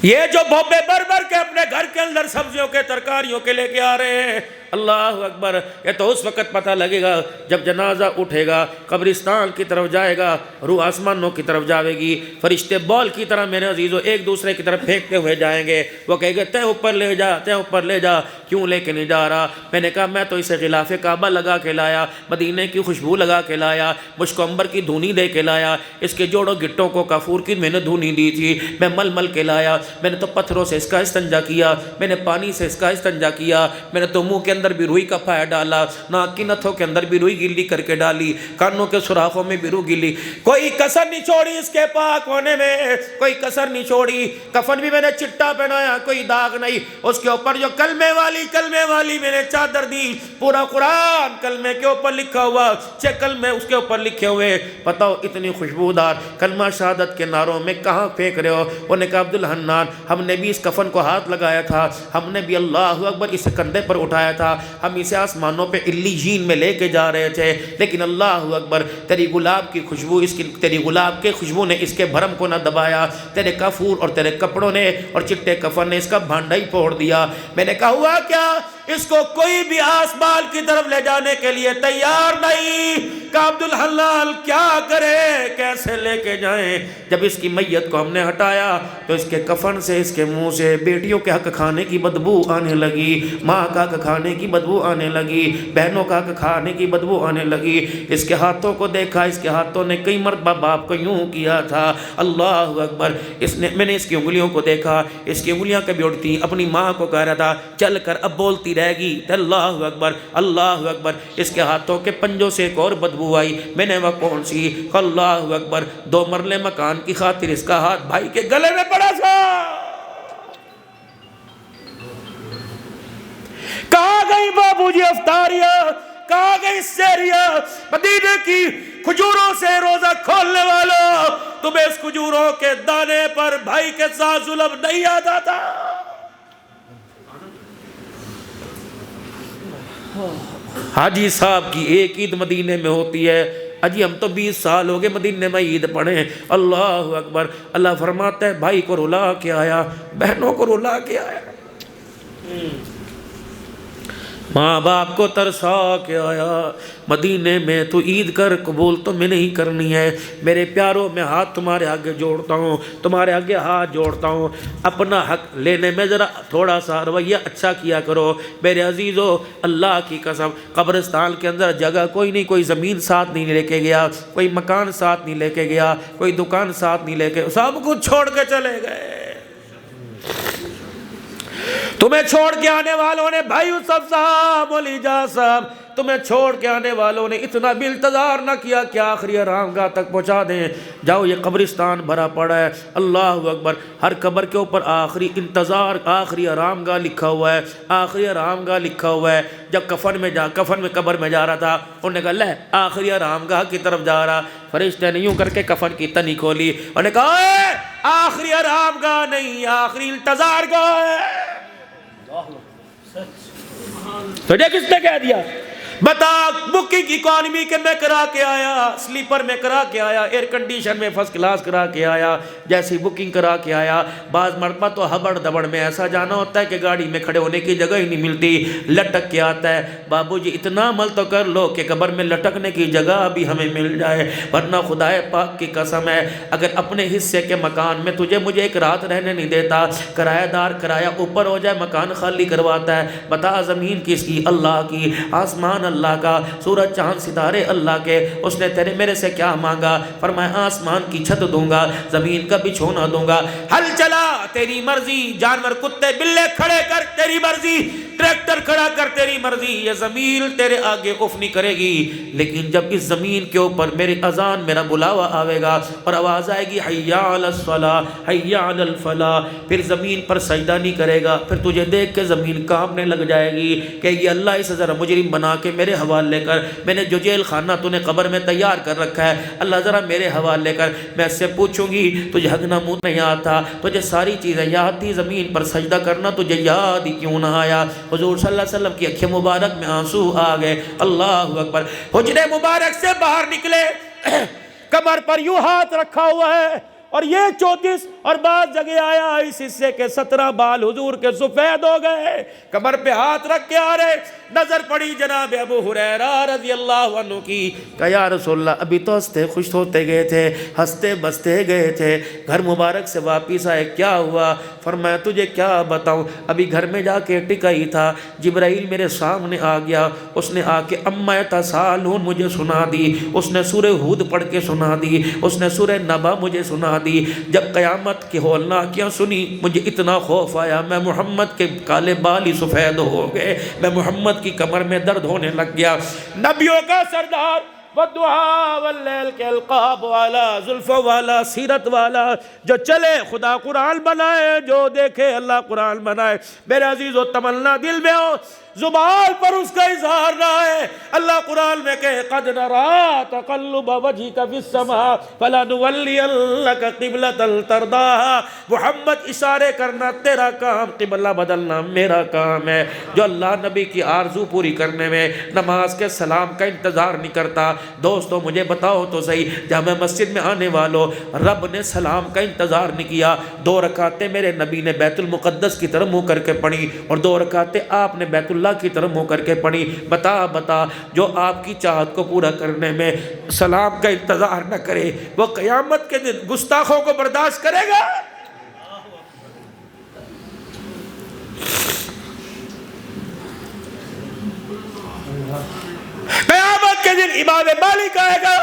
یہ جو بھوبے بھر بھر کے اپنے گھر کے اندر سبزیوں کے ترکاریوں کے لے کے آ رہے ہیں, اللہ اکبر, یہ تو اس وقت پتہ لگے گا جب جنازہ اٹھے گا, قبرستان کی طرف جائے گا, روح آسمانوں کی طرف جاوے گی, فرشتے بال کی طرح میرے عزیزو ایک دوسرے کی طرف پھینکتے ہوئے جائیں گے. وہ کہے گے تے اوپر لے جا, تے اوپر لے جا. کیوں لے کے نہیں جا رہا؟ میں نے کہا میں تو اسے غلاف کعبہ لگا کے لایا, مدینے کی خوشبو لگا کے لایا, مجھ کو عنبر کی دھونی دے کے لایا, اس کے جوڑوں گٹوں کو کافور کی میں نے دھونی دی تھی, میں مل مل کے لایا, میں نے تو پتھروں سے اس کا استنجا کیا, میں نے پانی سے اس کا استنجا کیا, میں نے تو منہ کے اندر بھی روئی کا پھایا ڈالا, ناک کی نتھوں کے اندر بھی روئی گلی کر کے ڈالی, کانوں کے سوراخوں میں بھی روئی گلی, کوئی کسر نہیں چھوڑی اس کے پاک ہونے میں, کوئی کسر نہیں چھوڑی. کفن بھی میں نے چٹا پہنایا, کوئی داغ نہیں. اس کے اوپر جو کلمے والی میں نے چادر دی, پورا قرآن کلمے کے اوپر لکھا ہوا, 6 کلمے اس کے اوپر لکھے ہوئے. بتاؤ اتنی خوشبودار کلمہ شہادت کے نعروں میں کہاں پھینک رہے ہو؟ انہوں نے کہا عبدالحنان ہم نے بھی اس کفن کو ہاتھ لگایا تھا, ہم نے بھی اللہ اکبر اس کندھے پر اٹھایا تھا, ہم اسے آسمانوں پہ علیین میں لے کے جا رہے تھے, لیکن اللہ اکبر تیری گلاب کی خوشبو تیری گلاب کے خوشبو نے اس کے بھرم کو نہ دبایا, تیرے کافور اور تیرے کپڑوں نے اور چٹے کفن نے اس کا بھانڈا ہی پھوڑ دیا. میں نے کہا ہوا کیا؟ اس کو کوئی بھی آسمان کی طرف لے جانے کے لیے تیار نہیں. کہ عبدالحلال کیا کرے, کیسے لے کے جائیں؟ جب اس کی میت کو ہم نے ہٹایا تو اس کے کفن سے, اس کے منہ سے بیٹیوں کے حق کھانے کی بدبو آنے لگی, ماں کا حق کھانے کی بدبو آنے لگی, بہنوں کا حق کھانے کی بدبو آنے لگی. اس کے ہاتھوں کو دیکھا, اس کے ہاتھوں نے کئی مرتبہ باپ کو یوں کیا تھا. اللہ اکبر. میں نے اس کی انگلیوں کو دیکھا, اس کی انگلیاں کبھی اڑتی, اپنی ماں کو کہہ رہا تھا چل کر اب بولتی رہے گی. اللہ اکبر اللہ اکبر. اس کے ہاتھوں کے پنجوں سے ایک اور بدبو آئی. میں نے وہ کون سی؟ اللہ اکبر. 2 مرلے مکان کی خاطر اس کا ہاتھ بھائی کے گلے میں پڑا تھا. کہاں گئی بابو جی افطاریہ, کہاں گئی سیریہ؟ مدینے کی کھجوروں سے روزہ کھولنے والوں, تمہیں اس کھجوروں کے دانے پر بھائی کے ساتھ ظلم نہیں آتا تھا؟ حاجی صاحب کی ایک عید مدینے میں ہوتی ہے. اجی ہم تو 20 سال ہو گئے مدینے میں عید پڑھیں. اللہ اکبر. اللہ فرماتا ہے بھائی کو رلا کے آیا, بہنوں کو رلا کے آیا, ماں باپ کو ترسا کے آیا. مدینے میں تو عید کر, قبول تو میں نہیں کرنی ہے. میرے پیاروں میں ہاتھ تمہارے آگے جوڑتا ہوں, تمہارے آگے ہاتھ جوڑتا ہوں, اپنا حق لینے میں ذرا تھوڑا سا رویہ اچھا کیا کرو. میرے عزیزو اللہ کی قسم قبرستان کے اندر جگہ کوئی نہیں, کوئی زمین ساتھ نہیں لے کے گیا, کوئی مکان ساتھ نہیں لے کے گیا, کوئی دکان ساتھ نہیں لے کے, سب کچھ چھوڑ کے چلے گئے. تمہیں چھوڑ کے آنے والوں نے, بھائی یوسف صاحب, علی جا صاحب, تمہیں چھوڑ کے آنے والوں نے اتنا بھی انتظار نہ کیا کہ آخری آرام گاہ تک پہنچا دیں. جاؤ یہ قبرستان بھرا پڑا ہے. اللہ اکبر. ہر قبر کے اوپر آخری انتظار, آخری آرام گاہ لکھا ہوا ہے, آخری آرام گاہ لکھا ہوا ہے. جب کفن میں قبر میں جا رہا تھا, انہوں نے کہا لے آخری آرام گاہ کی طرف جا رہا. فرشتے نے یوں کر کے کفن کی تنی کھولی, انہوں نے کہا اے آخری آرام گاہ نہیں, آخری انتظار گاہ ہے. تجھے کس نے کہہ دیا؟ بتا بکنگ اکانومی کے میں کرا کے آیا، سلیپر میں کرا کے آیا، ایئر کنڈیشن میں فرسٹ کلاس کرا کے آیا، جیسی بکنگ کرا کے آیا، بعض مرتبہ تو ہبڑ دبڑ میں ایسا جانا ہوتا ہے کہ گاڑی میں کھڑے ہونے کی جگہ ہی نہیں ملتی، لٹک کے آتا ہے۔ بابو جی اتنا عمل تو کر لو کہ قبر میں لٹکنے کی جگہ بھی ہمیں مل جائے، ورنہ خدا پاک کی قسم ہے اگر اپنے حصے کے مکان میں تجھے مجھے ایک رات رہنے نہیں دیتا، کرایہ دار کرایہ اوپر ہو جائے مکان خالی کرواتا ہے، بتا زمین کس کی؟ اللہ کی، آسمان اللہ کا، سورج چاند ستارے اللہ کے، اس نے تیرے میرے سے کیا مانگا؟ فرمایا آسمان کی چھت دوں گا، زمین کا بچھونا دوں گا، ہل چلا تیری مرضی، جانور کتے بلے کھڑے کر تیری مرضی، ٹریکٹر کھڑا کر تیری مرضی، یہ زمین تیرے آگے اف نہیں کرے گی۔ لیکن جب اس زمین کے اوپر میری اذان میرا بلاوا آئے گا اور آواز آئے گی حی علی الصلاۃ حی علی الفلاح، پھر زمین پر سجدہ نہیں کرے گا، پھر تجھے دیکھ کے زمین کانپنے لگ جائے گی کہ یہ اللہ اسے ذرا مجرم بنا کے میرے حوالے کر، میں نے جو جیل خانہ تو نے قبر میں تیار کر رکھا ہے اللہ ذرا میرے حوالے کر۔ میں اس سے پوچھوں گی تجھے ہگنا منہ نہیں آتا، تجھے ساری چیزیں یاد تھی، زمین پر سجدہ کرنا تجھے یاد ہی کیوں نہ آیا؟ حضور صلی اللہ علیہ وسلم کی آنکھیں مبارک میں آنسو آ گئے، اللہ اکبر، حجرے مبارک سے باہر نکلے، کمر پر یوں ہاتھ رکھا ہوا ہے اور یہ 34 اور بعض جگہ آیا اس حصے کے 17 بال حضور کے سفید ہو گئے، کمر پہ ہاتھ رکھ کے آ رہے، نظر پڑی جناب ابو ہریرہ رضی اللہ عنہ کی، کہا یا رسول اللہ ابھی تو ہنستے خوش ہوتے گئے تھے، ہنستے بستے گئے تھے، گھر مبارک سے واپس آئے، کیا ہوا؟ فرمایا تجھے کیا بتاؤں، ابھی گھر میں جا کے ٹکا ہی تھا، جبرائیل میرے سامنے آ گیا، اس نے آ کے اما یتساءلون مجھے سنا دی، اس نے سورہ ہود پڑھ کے سنا دی، اس نے سورہ نبا مجھے سنا دی۔ جب قیامت کی ہولناکیاں سنی مجھے اتنا خوف آیا، میں محمد کے کالے بال ہی سفید ہو گئے، میں محمد کی کمر میں درد ہونے لگ گیا۔ نبیوں کا سردار، والدعاء واللیل کے القاب والا، زلف والا، سیرت والا، جو چلے خدا قرآن بنائے، جو دیکھے اللہ قرآن بنائے۔ میرے عزیز و تمنا دل میں ہو، زبان پر اس کا اظہار نہ ہے، اللہ قرآن میں کہے قد نرا تقلب وجہک فی السماء فلنولینک قبلۃ ترضاها۔ محمد اشارے کرنا تیرا کام، قبلہ بدلنا میرا کام ہے۔ جو اللہ نبی کی آرزو پوری کرنے میں نماز کے سلام کا انتظار نہیں کرتا، دوستو مجھے بتاؤ تو صحیح، جامع مسجد میں آنے والوں، رب نے سلام کا انتظار نہیں کیا، 2 رکعتیں میرے نبی نے بیت المقدس کی طرف منہ کر کے پڑھی اور 2 رکعتیں آپ نے بیت اللہ کی طرف منہ کر کے پڑھی۔ بتا جو آپ کی چاہت کو پورا کرنے میں سلام کا انتظار نہ کرے، وہ قیامت کے دن گستاخوں کو برداشت کرے گا؟ قیامت کے دن امام مالک آئے گا،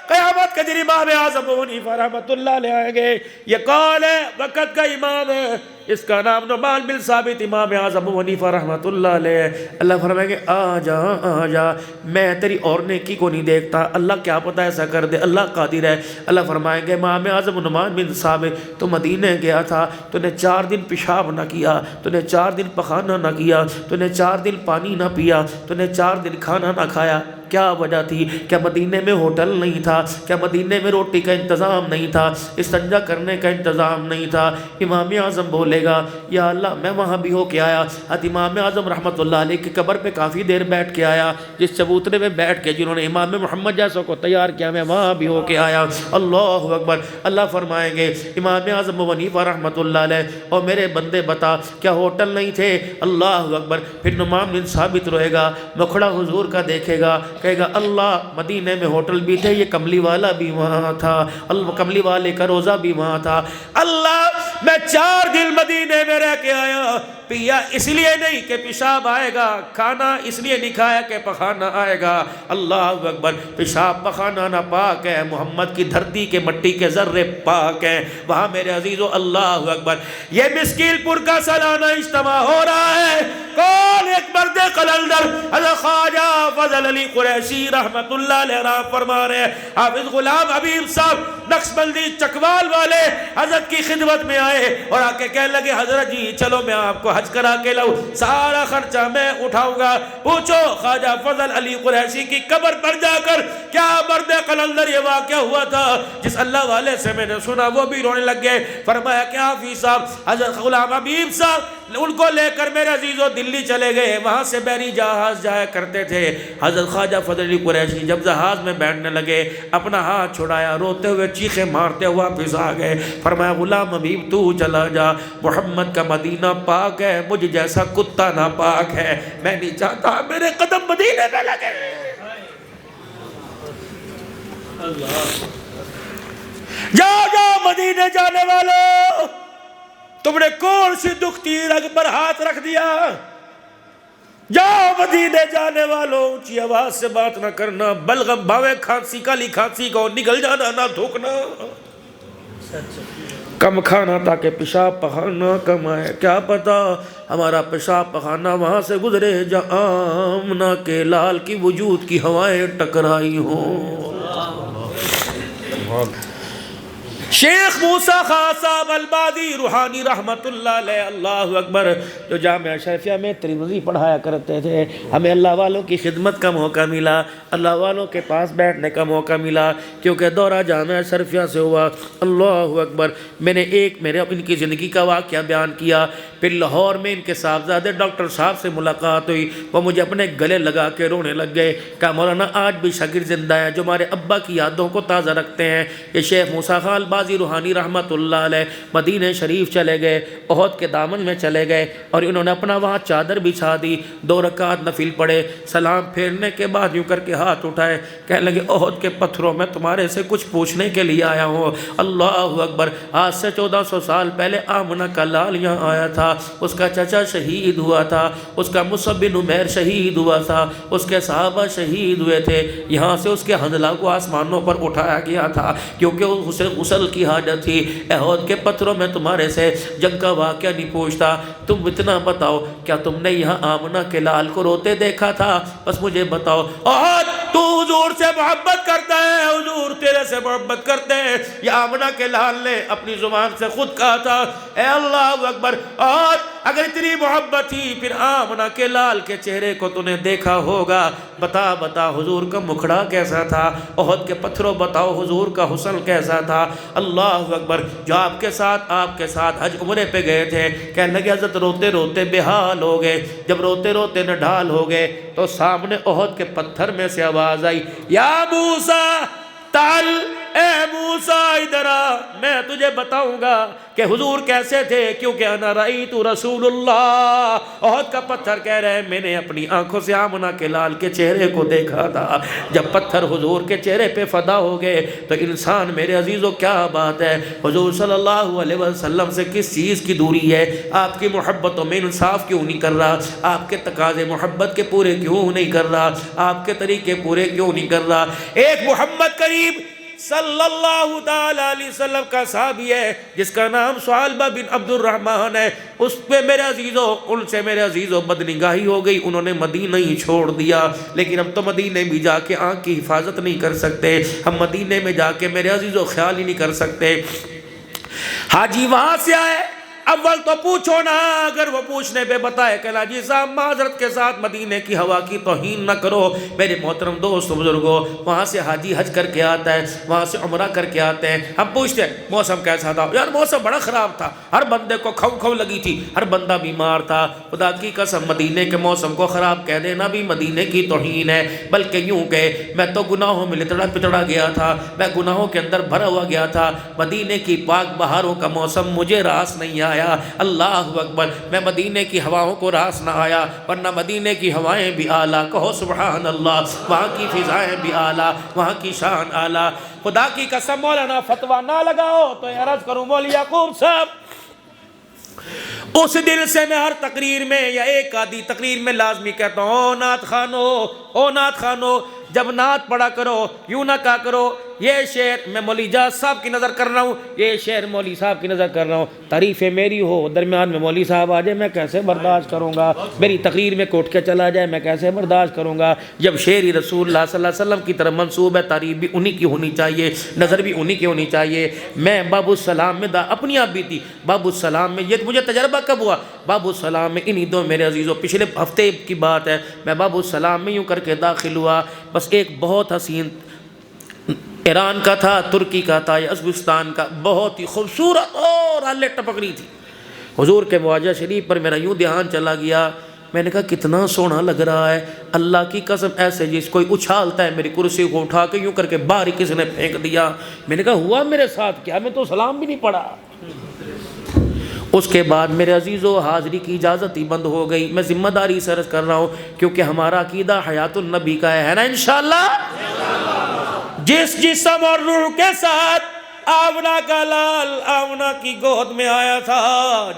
قیامت کے دن امام اعظم ابو حنیفہ رحمۃ اللہ علیہ آئیں گے۔ یہ کون ہے؟ وقت کا امام ہے، اس کا نام نعمان بن ثابت، امام اعظم ابو حنیفہ رحمۃ اللہ علیہ۔ اللہ فرمائیں گے آ جا، میں تیری اور نیکی کو نہیں دیکھتا، اللہ کیا پتہ ایسا کر دے، اللہ قادر ہے۔ اللہ فرمائیں گے امام اعظم نعمان بن ثابت، تو مدینے گیا تھا، تو نے 4 دن پیشاب نہ کیا، تو نے 4 دن پخانہ نہ کیا، تو نے 4 دن پانی نہ پیا، تو نے 4 دن کھانا نہ کھایا، کیا وجہ تھی؟ کیا مدینے میں ہوٹل نہیں تھا؟ کیا مدینے میں روٹی کا انتظام نہیں تھا؟ استنجا کرنے کا انتظام نہیں تھا؟ امام اعظم بولے گا یا اللہ میں وہاں بھی ہو کے آیا۔ حضرت امام اعظم رحمۃ اللہ علیہ کی قبر پہ کافی دیر بیٹھ کے آیا، جس چبوترے میں بیٹھ کے جنہوں نے امام محمد جیسا کو تیار کیا، میں وہاں بھی ہو کے آیا۔ اللہ اکبر۔ اللہ فرمائیں گے امام اعظم ابو حنیفہ رحمۃ اللہ علیہ، اور میرے بندے بتا کیا ہوٹل نہیں تھے؟ اللہ اکبر۔ پھر نعمان بن ثابت روئے گا، مکھڑا حضور کا دیکھے گا، کہے گا اللہ مدینے میں ہوٹل بھی تھے، یہ کملی والا بھی وہاں تھا، کملی والے کا روزہ بھی وہاں تھا۔ اللہ میں 4 دن مدینے میں رہ کے آیا، پیا اس لیے نہیں کہ پیشاب آئے گا، کھانا اس لیے نہیں کھایا کہ پخانا آئے گا۔ اللہ اکبر۔ پیشاب پخانا نہ پاک ہے، محمد کی دھرتی کے مٹی کے ذرے پاک ہیں وہاں میرے عزیزو۔ اللہ اکبر۔ یہ مسکیل پور کا سالانہ اجتماع ہو رہا ہے، کون ایک مرد قلندر حضرت خواجہ فضل علی قریشی رحمت اللہ علیہ رحم فرما رہے ہیں، حافظ غلام حبیب صاحب نقشبندی چکوال والے حضرت کی خدمت میں آئے اور آ کے کہنے لگے حضرت جی چلو میں آپ کو حج کرا کے لاؤں، سارا خرچہ میں اٹھاؤں گا۔ پوچھو خواجہ فضل علی قریشی کی قبر پر جا کر کیا مرد قلندر یہ واقعہ ہوا تھا؟ جس اللہ والے سے میں نے سنا وہ بھی رونے لگ گئے۔ فرمایا کہ حافظ صاحب حضرت غلام حبیب صاحب ان کو لے کر میرے عزیزوں دلی چلے گئے، وہاں سے بحری جہاز جایا کرتے تھے۔ حضرت خواجہ فضل علی قریشی جب جہاز میں بیٹھنے لگے، اپنا ہاتھ چھڑایا، روتے ہوئے چیخیں مارتے ہوئے واپس آ گئے، فرمایا غلام حبیب تو چلا جا، محمد کا مدینہ پاک ہے، مجھ جیسا کتا ناپاک ہے، میں نہیں چاہتا میرے قدم مدینے میں لگے۔ جاؤ جاؤ مدینے جانے والوں، تم نے کون سی دکھتی رگ پر ہاتھ رکھ دیا؟ جاؤ مدینے جانے والوں، اونچی آواز سے بات نہ کرنا، بلغم بھاوے کھانسی کالی کھانسی کو نکل جانا، نہ تھوکنا، کم کھانا تاکہ پیشاب پخانا کم آئے۔ کیا پتا ہمارا پیشاب پخانا وہاں سے گزرے جہاں آمنہ کے لال کی وجود کی ہوائیں ٹکرائی ہوں۔ شیخ موسیٰ خان صاحب البادی روحانی رحمت اللہ علیہ، اللہ اکبر، جو جامعہ شریفیہ میں ترمذی پڑھایا کرتے تھے، ہمیں اللہ والوں کی خدمت کا موقع ملا، اللہ والوں کے پاس بیٹھنے کا موقع ملا، کیونکہ دورہ جامعہ شریفیہ سے ہوا۔ اللہ اکبر، میں نے میرے ان کی زندگی کا واقعہ بیان کیا، پھر لاہور میں ان کے صاحبزادے ڈاکٹر صاحب سے ملاقات ہوئی، وہ مجھے اپنے گلے لگا کے رونے لگ گئے، کہا مولانا آج بھی شاگرد زندہ ہے جو ہمارے ابا کی یادوں کو تازہ رکھتے ہیں۔ یہ شیخ موسیٰ خان البادی روحانی رحمت اللہ علیہ مدینہ شریف چلے گئے، احد کے دامن میں چلے گئے، اور انہوں نے اپنا وہاں چادر بچھا دی، 2 رکعت نفل پڑھے، سلام پھیرنے کے بعد یوں کر کے ہاتھ اٹھائے، کہنے لگے احد کے پتھروں میں تمہارے سے کچھ پوچھنے کے لیے آیا ہوں۔ اللہ اکبر، آج سے 1400 سال پہلے آمنہ کا لال یہاں آیا تھا، اس کا چچا شہید ہوا تھا، اس کا مصعب بن عمیر شہید ہوا تھا، اس کے صحابہ شہید ہوئے تھے، یہاں سے اس کے حنظلہ کو آسمانوں پر اٹھایا گیا تھا کیونکہ اسے غسل کی حاجت تھی۔ احد کے پتھروں میں تمہارے سے جنگ کا واقعہ نہیں پوچھتا، تم اتنا بتاؤ کیا تم نے یہاں آمنہ کے لال کو روتے دیکھا تھا؟ بس مجھے بتاؤ۔ احد تو حضور سے محبت کرتا ہے، حضور تیرے سے محبت کرتے ہیں، یہ آمنہ کے لال نے اپنی زبان سے خود کہا تھا۔ اے اللہ اکبر، احد اگر اتنی محبت تھی پھر آمنہ کے لال کے چہرے کو تو نے دیکھا ہوگا، بتا بتا حضور کا مکھڑا کیسا تھا، احد کے پتھروں بتاؤ حضور کا حسن کیسا تھا۔ اللہ اکبر، جو آپ کے ساتھ حج عمرے پہ گئے تھے، کہنے لگے حضرت روتے روتے بے حال ہو گئے، جب روتے روتے نڈھال ہو گئے تو سامنے احد کے پتھر میں سے آواز آئی، یا موسیٰ تعال، اے موسیٰ ادھر آ، میں تجھے بتاؤں گا کہ حضور کیسے تھے، کیونکہ انا رأیت رسول اللہ۔ احد کا پتھر کہہ رہے ہیں میں نے اپنی آنکھوں سے آمنہ کے لال کے چہرے کو دیکھا تھا۔ جب پتھر حضور کے چہرے پہ فدا ہو گئے تو انسان، میرے عزیزوں کیا بات ہے، حضور صلی اللہ علیہ وسلم سے کس چیز کی دوری ہے؟ آپ کی محبتوں میں انصاف کیوں نہیں کر رہا؟ آپ کے تقاضے محبت کے پورے کیوں نہیں کر رہا؟ آپ کے طریقے پورے کیوں نہیں کر رہا؟ ایک محمد کریم صلی اللہ تعالیٰ علیہ وسلم کا صحابی ہے جس کا نام ثعلبہ بن عبد الرحمن ہے، اس پہ میرے عزیزوں، ان سے میرے عزیزوں بدنگاہی ہو گئی، انہوں نے مدینہ ہی چھوڑ دیا۔ لیکن ہم تو مدینے میں جا کے آنکھ کی حفاظت نہیں کر سکتے، ہم مدینے میں جا کے میرے عزیزوں خیال ہی نہیں کر سکتے۔ حاجی وہاں سے آئے، اول تو پوچھو نا، اگر وہ پوچھنے پہ بتائے کہ حاجی صاحب معذرت کے ساتھ مدینے کی ہوا کی توہین نہ کرو، میرے محترم دوست بزرگوں، وہاں سے حاجی حج کر کے آتا ہے، وہاں سے عمرہ کر کے آتے ہیں، ہم پوچھتے ہیں موسم کیسا تھا؟ یار موسم بڑا خراب تھا، ہر بندے کو کھو لگی تھی، ہر بندہ بیمار تھا۔ خدا کی قسم مدینے کے موسم کو خراب کہہ دینا بھی مدینے کی توہین ہے، بلکہ یوں کہ میں تو گناہوں میں لتڑا پتڑا گیا تھا، میں گناہوں کے اندر بھرا ہوا گیا تھا، مدینے کی پاک بہاروں کا موسم مجھے راس نہیں آیا۔ اللہ اکبر، میں مدینے کی ہواؤں کو راس نہ آیا، ورنہ مدینے کی ہوائیں بھی اعلیٰ، کہو سبحان اللہ، وہاں کی فضائیں بھی اعلیٰ، وہاں کی شان اعلیٰ۔ خدا کی قسم مولانا فتویٰ نہ لگاؤ تو عرض کروں مولوی یعقوب صاحب، اس دل سے میں ہر تقریر میں یا ایک آدھی تقریر میں لازمی کہتا ہوں، او نعت خانو، جب نعت پڑھا کرو یوں نہ کہا کرو یہ شعر میں مولوی اجاز صاحب کی نظر کر رہا ہوں، یہ شعر مولوی صاحب کی نظر کر رہا ہوں، تعریفیں میری ہو، درمیان میں مولوی صاحب آ جائے میں کیسے برداشت کروں گا؟ میری تقریر میں کوٹ کے چلا جائے میں کیسے برداشت کروں گا؟ جب شعر ہی رسول اللہ صلی اللہ علیہ وسلم کی طرف منسوب ہے، تعریف بھی انہی کی ہونی چاہیے، نظر بھی انہی کی ہونی چاہیے۔ میں باب السلام میں اپنی آپ بھی تھی، باب السلام میں، یہ مجھے تجربہ کب ہوا؟ باب السلام میں انہی دو میرے عزیزوں پچھلے ہفتے کی بات ہے، میں باب السلام میں یوں کر کے داخل ہوا، بس ایک بہت حسین ایران کا تھا، ترکی کا تھا یا ازبکستان کا، بہت ہی خوبصورت اور ہلے ٹپک رہی تھی، حضور کے معجزہ شریف پر میرا یوں دھیان چلا گیا، میں نے کہا کتنا سونا لگ رہا ہے، اللہ کی قسم ایسے جس کوئی اچھالتا ہے، میری کرسی کو اٹھا کے یوں کر کے باہر ہی کسی نے پھینک دیا۔ میں نے کہا ہوا میرے ساتھ کیا، میں تو سلام بھی نہیں پڑھا۔ اس کے بعد میرے عزیزو حاضری کی اجازت ہی بند ہو گئی۔ میں ذمہ داری سے عرض کر رہا ہوں کیونکہ ہمارا عقیدہ حیات النبی کا ہے نا انشاءاللہ۔ جس جسم اور روح کے ساتھ آمنہ کا لال آمنہ کی گود میں آیا تھا،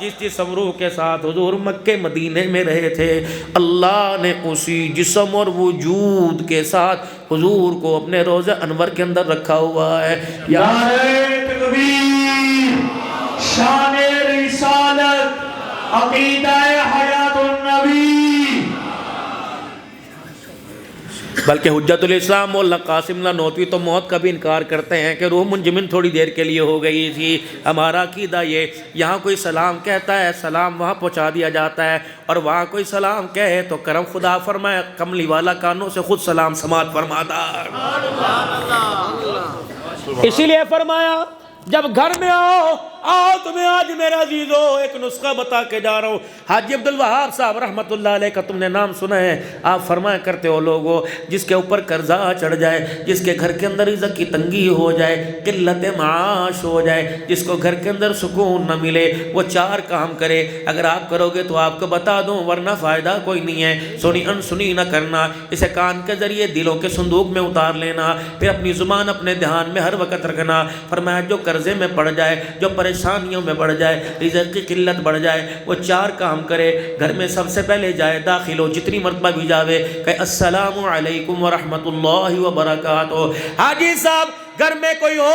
جس جسم روح کے ساتھ حضور مکے مدینے میں رہے تھے، اللہ نے اسی جسم اور وجود کے ساتھ حضور کو اپنے روضہ انور کے اندر رکھا ہوا ہے۔ یا تکبیر، شان رسالت، عقیدہ حیات النبی۔ بلکہ حجت الاسلام مولانا قاسم نانوتوی تو موت کا بھی انکار کرتے ہیں کہ روح منجمن تھوڑی دیر کے لیے ہو گئی تھی۔ ہمارا عقیدہ یہ، یہاں کوئی سلام کہتا ہے سلام وہاں پہنچا دیا جاتا ہے، اور وہاں کوئی سلام کہے تو کرم خدا فرمائے کملی والا کانوں سے خود سلام سماعت فرماتا۔ اسی لیے فرمایا جب گھر میں آؤ تمہیں آج میرا عزیزو ایک نسخہ بتا کے جا رہا ہوں۔ حاجی عبدالوہاب صاحب رحمت اللہ علیہ کا تم نے نام سنا ہے، آپ فرمایا کرتے ہو لوگوں جس کے اوپر قرضہ چڑھ جائے، جس کے گھر کے اندر رزق کی تنگی ہو جائے، قلت معاش ہو جائے، جس کو گھر کے اندر سکون نہ ملے، وہ 4 کام کرے۔ اگر آپ کرو گے تو آپ کو بتا دوں، ورنہ فائدہ کوئی نہیں ہے۔ سنی انسنی نہ کرنا، اسے کان کے ذریعے دلوں کے صندوق میں اتار لینا، پھر اپنی زبان اپنے دھیان میں ہر وقت رکھنا۔ فرمایا جو قرضے میں پڑ جائے، جو پریشانیوں میں بڑھ جائے، رزق کی قلت بڑھ جائے، وہ 4 کام کرے۔ گھر میں سب سے پہلے جائے داخل ہو، جتنی مرتبہ بھی جاوے کہ السلام علیکم ورحمۃ اللہ وبرکاتہ۔ حاجی صاحب گھر میں کوئی ہو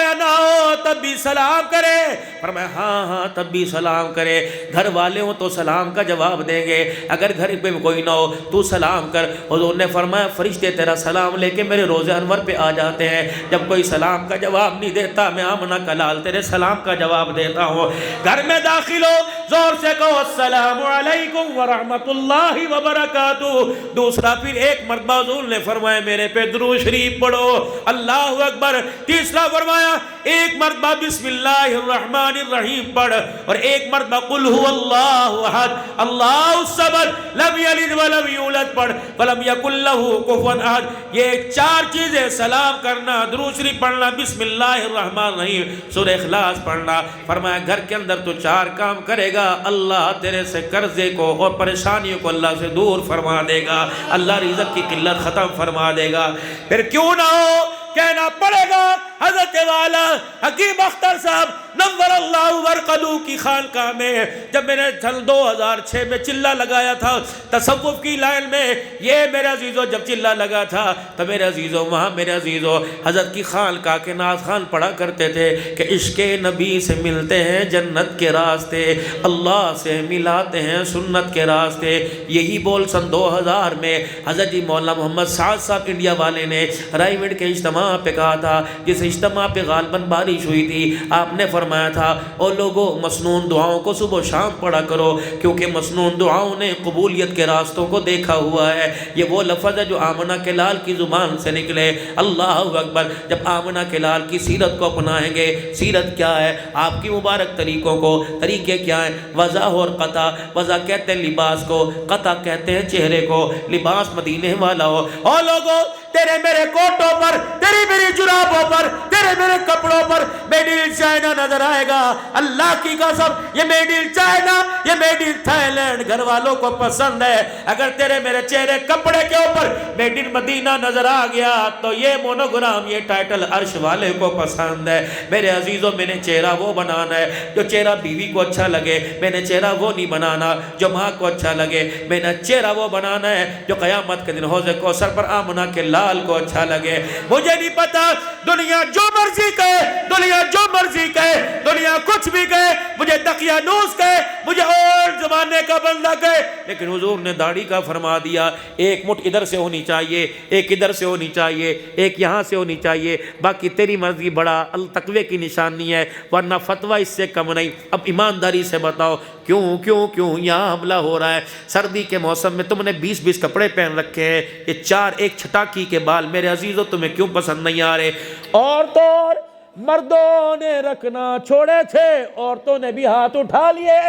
یا نہ ہو تب بھی سلام کرے۔ فرمایا ہاں تب بھی سلام کرے۔ گھر والے ہوں تو سلام کا جواب دیں گے، اگر گھر پہ کوئی نہ ہو تو سلام کر۔ حضور نے فرمایا فرشتے تیرا سلام لے کے میرے روضہ انور پہ آ جاتے ہیں، جب کوئی سلام کا جواب نہیں دیتا میں آمنہ کا لال تیرے سلام کا جواب دیتا ہوں۔ گھر میں داخل ہو زور سے کہو السلام علیکم ورحمۃ اللہ وبرکاتہ۔ دوسرا پھر ایک مرتبہ حضور نے فرمایا میرے پہ درود شریف پڑھو، اللہ اکبر۔ تیسرا فرمایا ایک مرتبہ بسم اللہ الرحمن الرحیم پڑھ، اور ایک مرتبہ قل هو اللہ احد اللہ الصمد لم یلد ولم یولد پڑھ ولم یکن له کفوا احد۔ یہ 4 چیزیں، سلام کرنا، درود شریف پڑھنا، بسم اللہ الرحمن الرحیم، سورہ اخلاص پڑھنا۔ فرمایا گھر کے اندر تو 4 کام کرے گا، اللہ تیرے سے قرضے کو اور پریشانیوں کو اللہ سے دور فرما دے گا، اللہ رزق کی قلت ختم فرما دے گا۔ پھر کیوں نہ ہو کہنا پڑے گا حضرت والا حکیم اختر صاحب نور اللہ ورقدو کی خانقاہ میں جب میں نے 2006 میں چلہ لگایا تھا تصوف کی لائن میں، یہ میرے عزیزو جب چلہ لگا تھا تو میرے عزیزو وہاں میرے عزیزو حضرت کی خانقاہ کے ناز خان پڑھا کرتے تھے کہ عشق نبی سے ملتے ہیں جنت کے راستے، اللہ سے ملاتے ہیں سنت کے راستے۔ یہی بول سن 2000 میں حضرت جی مولانا محمد سعد صاحب انڈیا والے نے رائے وڈ کے اجتماع پہ کہا تھا، جس اجتماع پہ غالباً بارش ہوئی تھی، آپ نے فرمایا تھا او لوگوں مسنون دعاؤں کو صبح و شام پڑھا کرو، کیونکہ مسنون دعاؤں نے قبولیت کے راستوں کو دیکھا ہوا ہے۔ یہ وہ لفظ ہے جو آمنہ کے لال کی زبان سے نکلے، اللہ اکبر۔ جب آمنہ کے لال کی سیرت کو اپنائیں گے، سیرت کیا ہے، آپ کی مبارک طریقوں کو، طریقے کیا ہیں، وضع اور قطع۔ وضع کہتے ہیں لباس کو، قطع کہتے ہیں چہرے کو، لباس مدینے والا ہو۔ او لوگوں تیرے میرے کوٹوں پر، تیری میری جرابوں پر، تیرے میرے کپڑوں پر میڈ ان چائنا نظر آئے گا، اللہ کی قسم یہ میڈ ان چائنا، یہ میڈ ان تھائی لینڈ گھر والوں کو پسند ہے۔ اگر تیرے میرے چہرے کپڑے کے اوپر میڈ ان مدینہ نظر آ گیا تو یہ مونوگرام، یہ ٹائٹل عرش والے کو پسند ہے۔ میرے عزیزوں میں نے چہرہ وہ بنانا ہے جو چہرہ بیوی کو اچھا لگے، میں نے چہرہ وہ نہیں بنانا جو ماں کو اچھا لگے، میں نے چہرہ وہ بنانا ہے جو قیامت کے دن حوض کوثر پر آمنہ کے لال کو اچھا لگے۔ مجھے نہیں پتا دنیا جو مرضی کہے، دنیا جو مرضی کہے، دنیا کچھ بھی کہے، مجھے دقیانوس کہے، مجھے اور زمانے کا بندہ کہے، لیکن حضور نے داڑھی کا فرما دیا ایک مٹھ ادھر سے ہونی چاہیے، ایک ادھر سے ہونی چاہیے، ایک یہاں سے ہونی چاہیے، باقی تیری مرضی بڑا التقوی کی نشانی ہے، ورنہ فتویٰ اس سے کم نہیں۔ اب ایمانداری سے بتاؤ کیوں یہاں حملہ ہو رہا ہے؟ سردی کے موسم میں تم نے 20 کپڑے پہن رکھے ہیں، یہ 4 ایک چھٹاکی کے بال میرے عزیزو تمہیں کیوں پسند نہیں آ رہے؟ اور تو اور مردوں نے رکھنا چھوڑے تھے، عورتوں نے بھی ہاتھ اٹھا لیے۔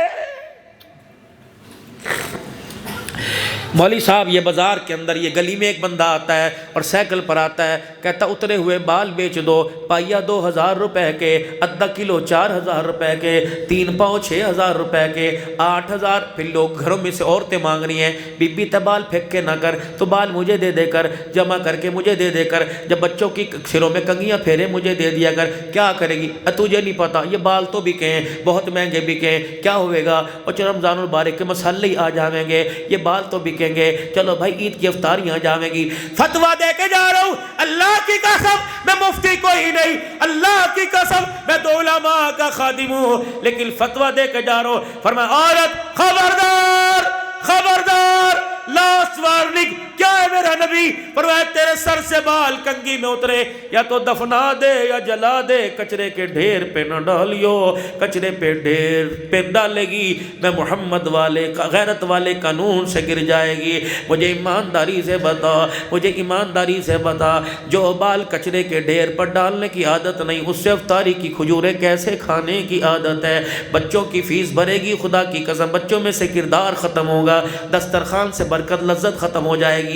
مولوی صاحب یہ بازار کے اندر یہ گلی میں ایک بندہ آتا ہے اور سائیکل پر آتا ہے، کہتا اترے ہوئے بال بیچ دو، پائیا 2000 روپے کے، ادھا کلو 4000 روپے کے، 3 پاؤ 6000 روپے کے، 8000۔ پھر لوگ گھروں میں سے عورتیں مانگ رہی ہیں، بی بی تے بال پھینک کے نہ کر، تو بال مجھے دے دے کر، جمع کر کے مجھے دے دے کر، جب بچوں کی سروں میں کنگھیاں پھیرے مجھے دے دیا کر۔ کیا کرے گی؟ تجھے نہیں پتا، یہ بال تو بکے ہیں، بہت مہنگے بکے ہیں، کیا ہوئے گا؟ اور چلو رمضان المبارک کے مسالے ہی آ جائیں گے، یہ بال تو بکیں گے، چلو بھائی عید کی افطاریاں جائیں گی۔ فتویٰ دے کے جا رہا ہوں، اللہ کی قسم میں مفتی کوئی نہیں، اللہ کی قسم میں دو علماء کا خادم ہوں، لیکن فتویٰ دے کے جا رہا ہوں۔ فرمایا عورت خبردار خبردار، لاسٹ وارننگ۔ کیا ہے میرا نبی؟ فرمایا تیرے سر سے بال کنگھی میں اترے، یا تو دفنا دے یا جلا دے، کچرے کے ڈھیر پہ نہ ڈالیو، کچرے پہ ڈھیر پہ ڈالے گی میں محمد والے غیرت والے قانون سے گر جائے گی۔ مجھے ایمانداری سے بتا، مجھے ایمانداری سے بتا، جو بال کچرے کے ڈھیر پر ڈالنے کی عادت نہیں، اس سے افطاری کی کھجوریں کیسے کھانے کی عادت ہے؟ بچوں کی فیس بھرے گی، خدا کی قسم بچوں میں سے کردار ختم ہوگا، دسترخوان سے برکت لذت ختم ہو جائے گی۔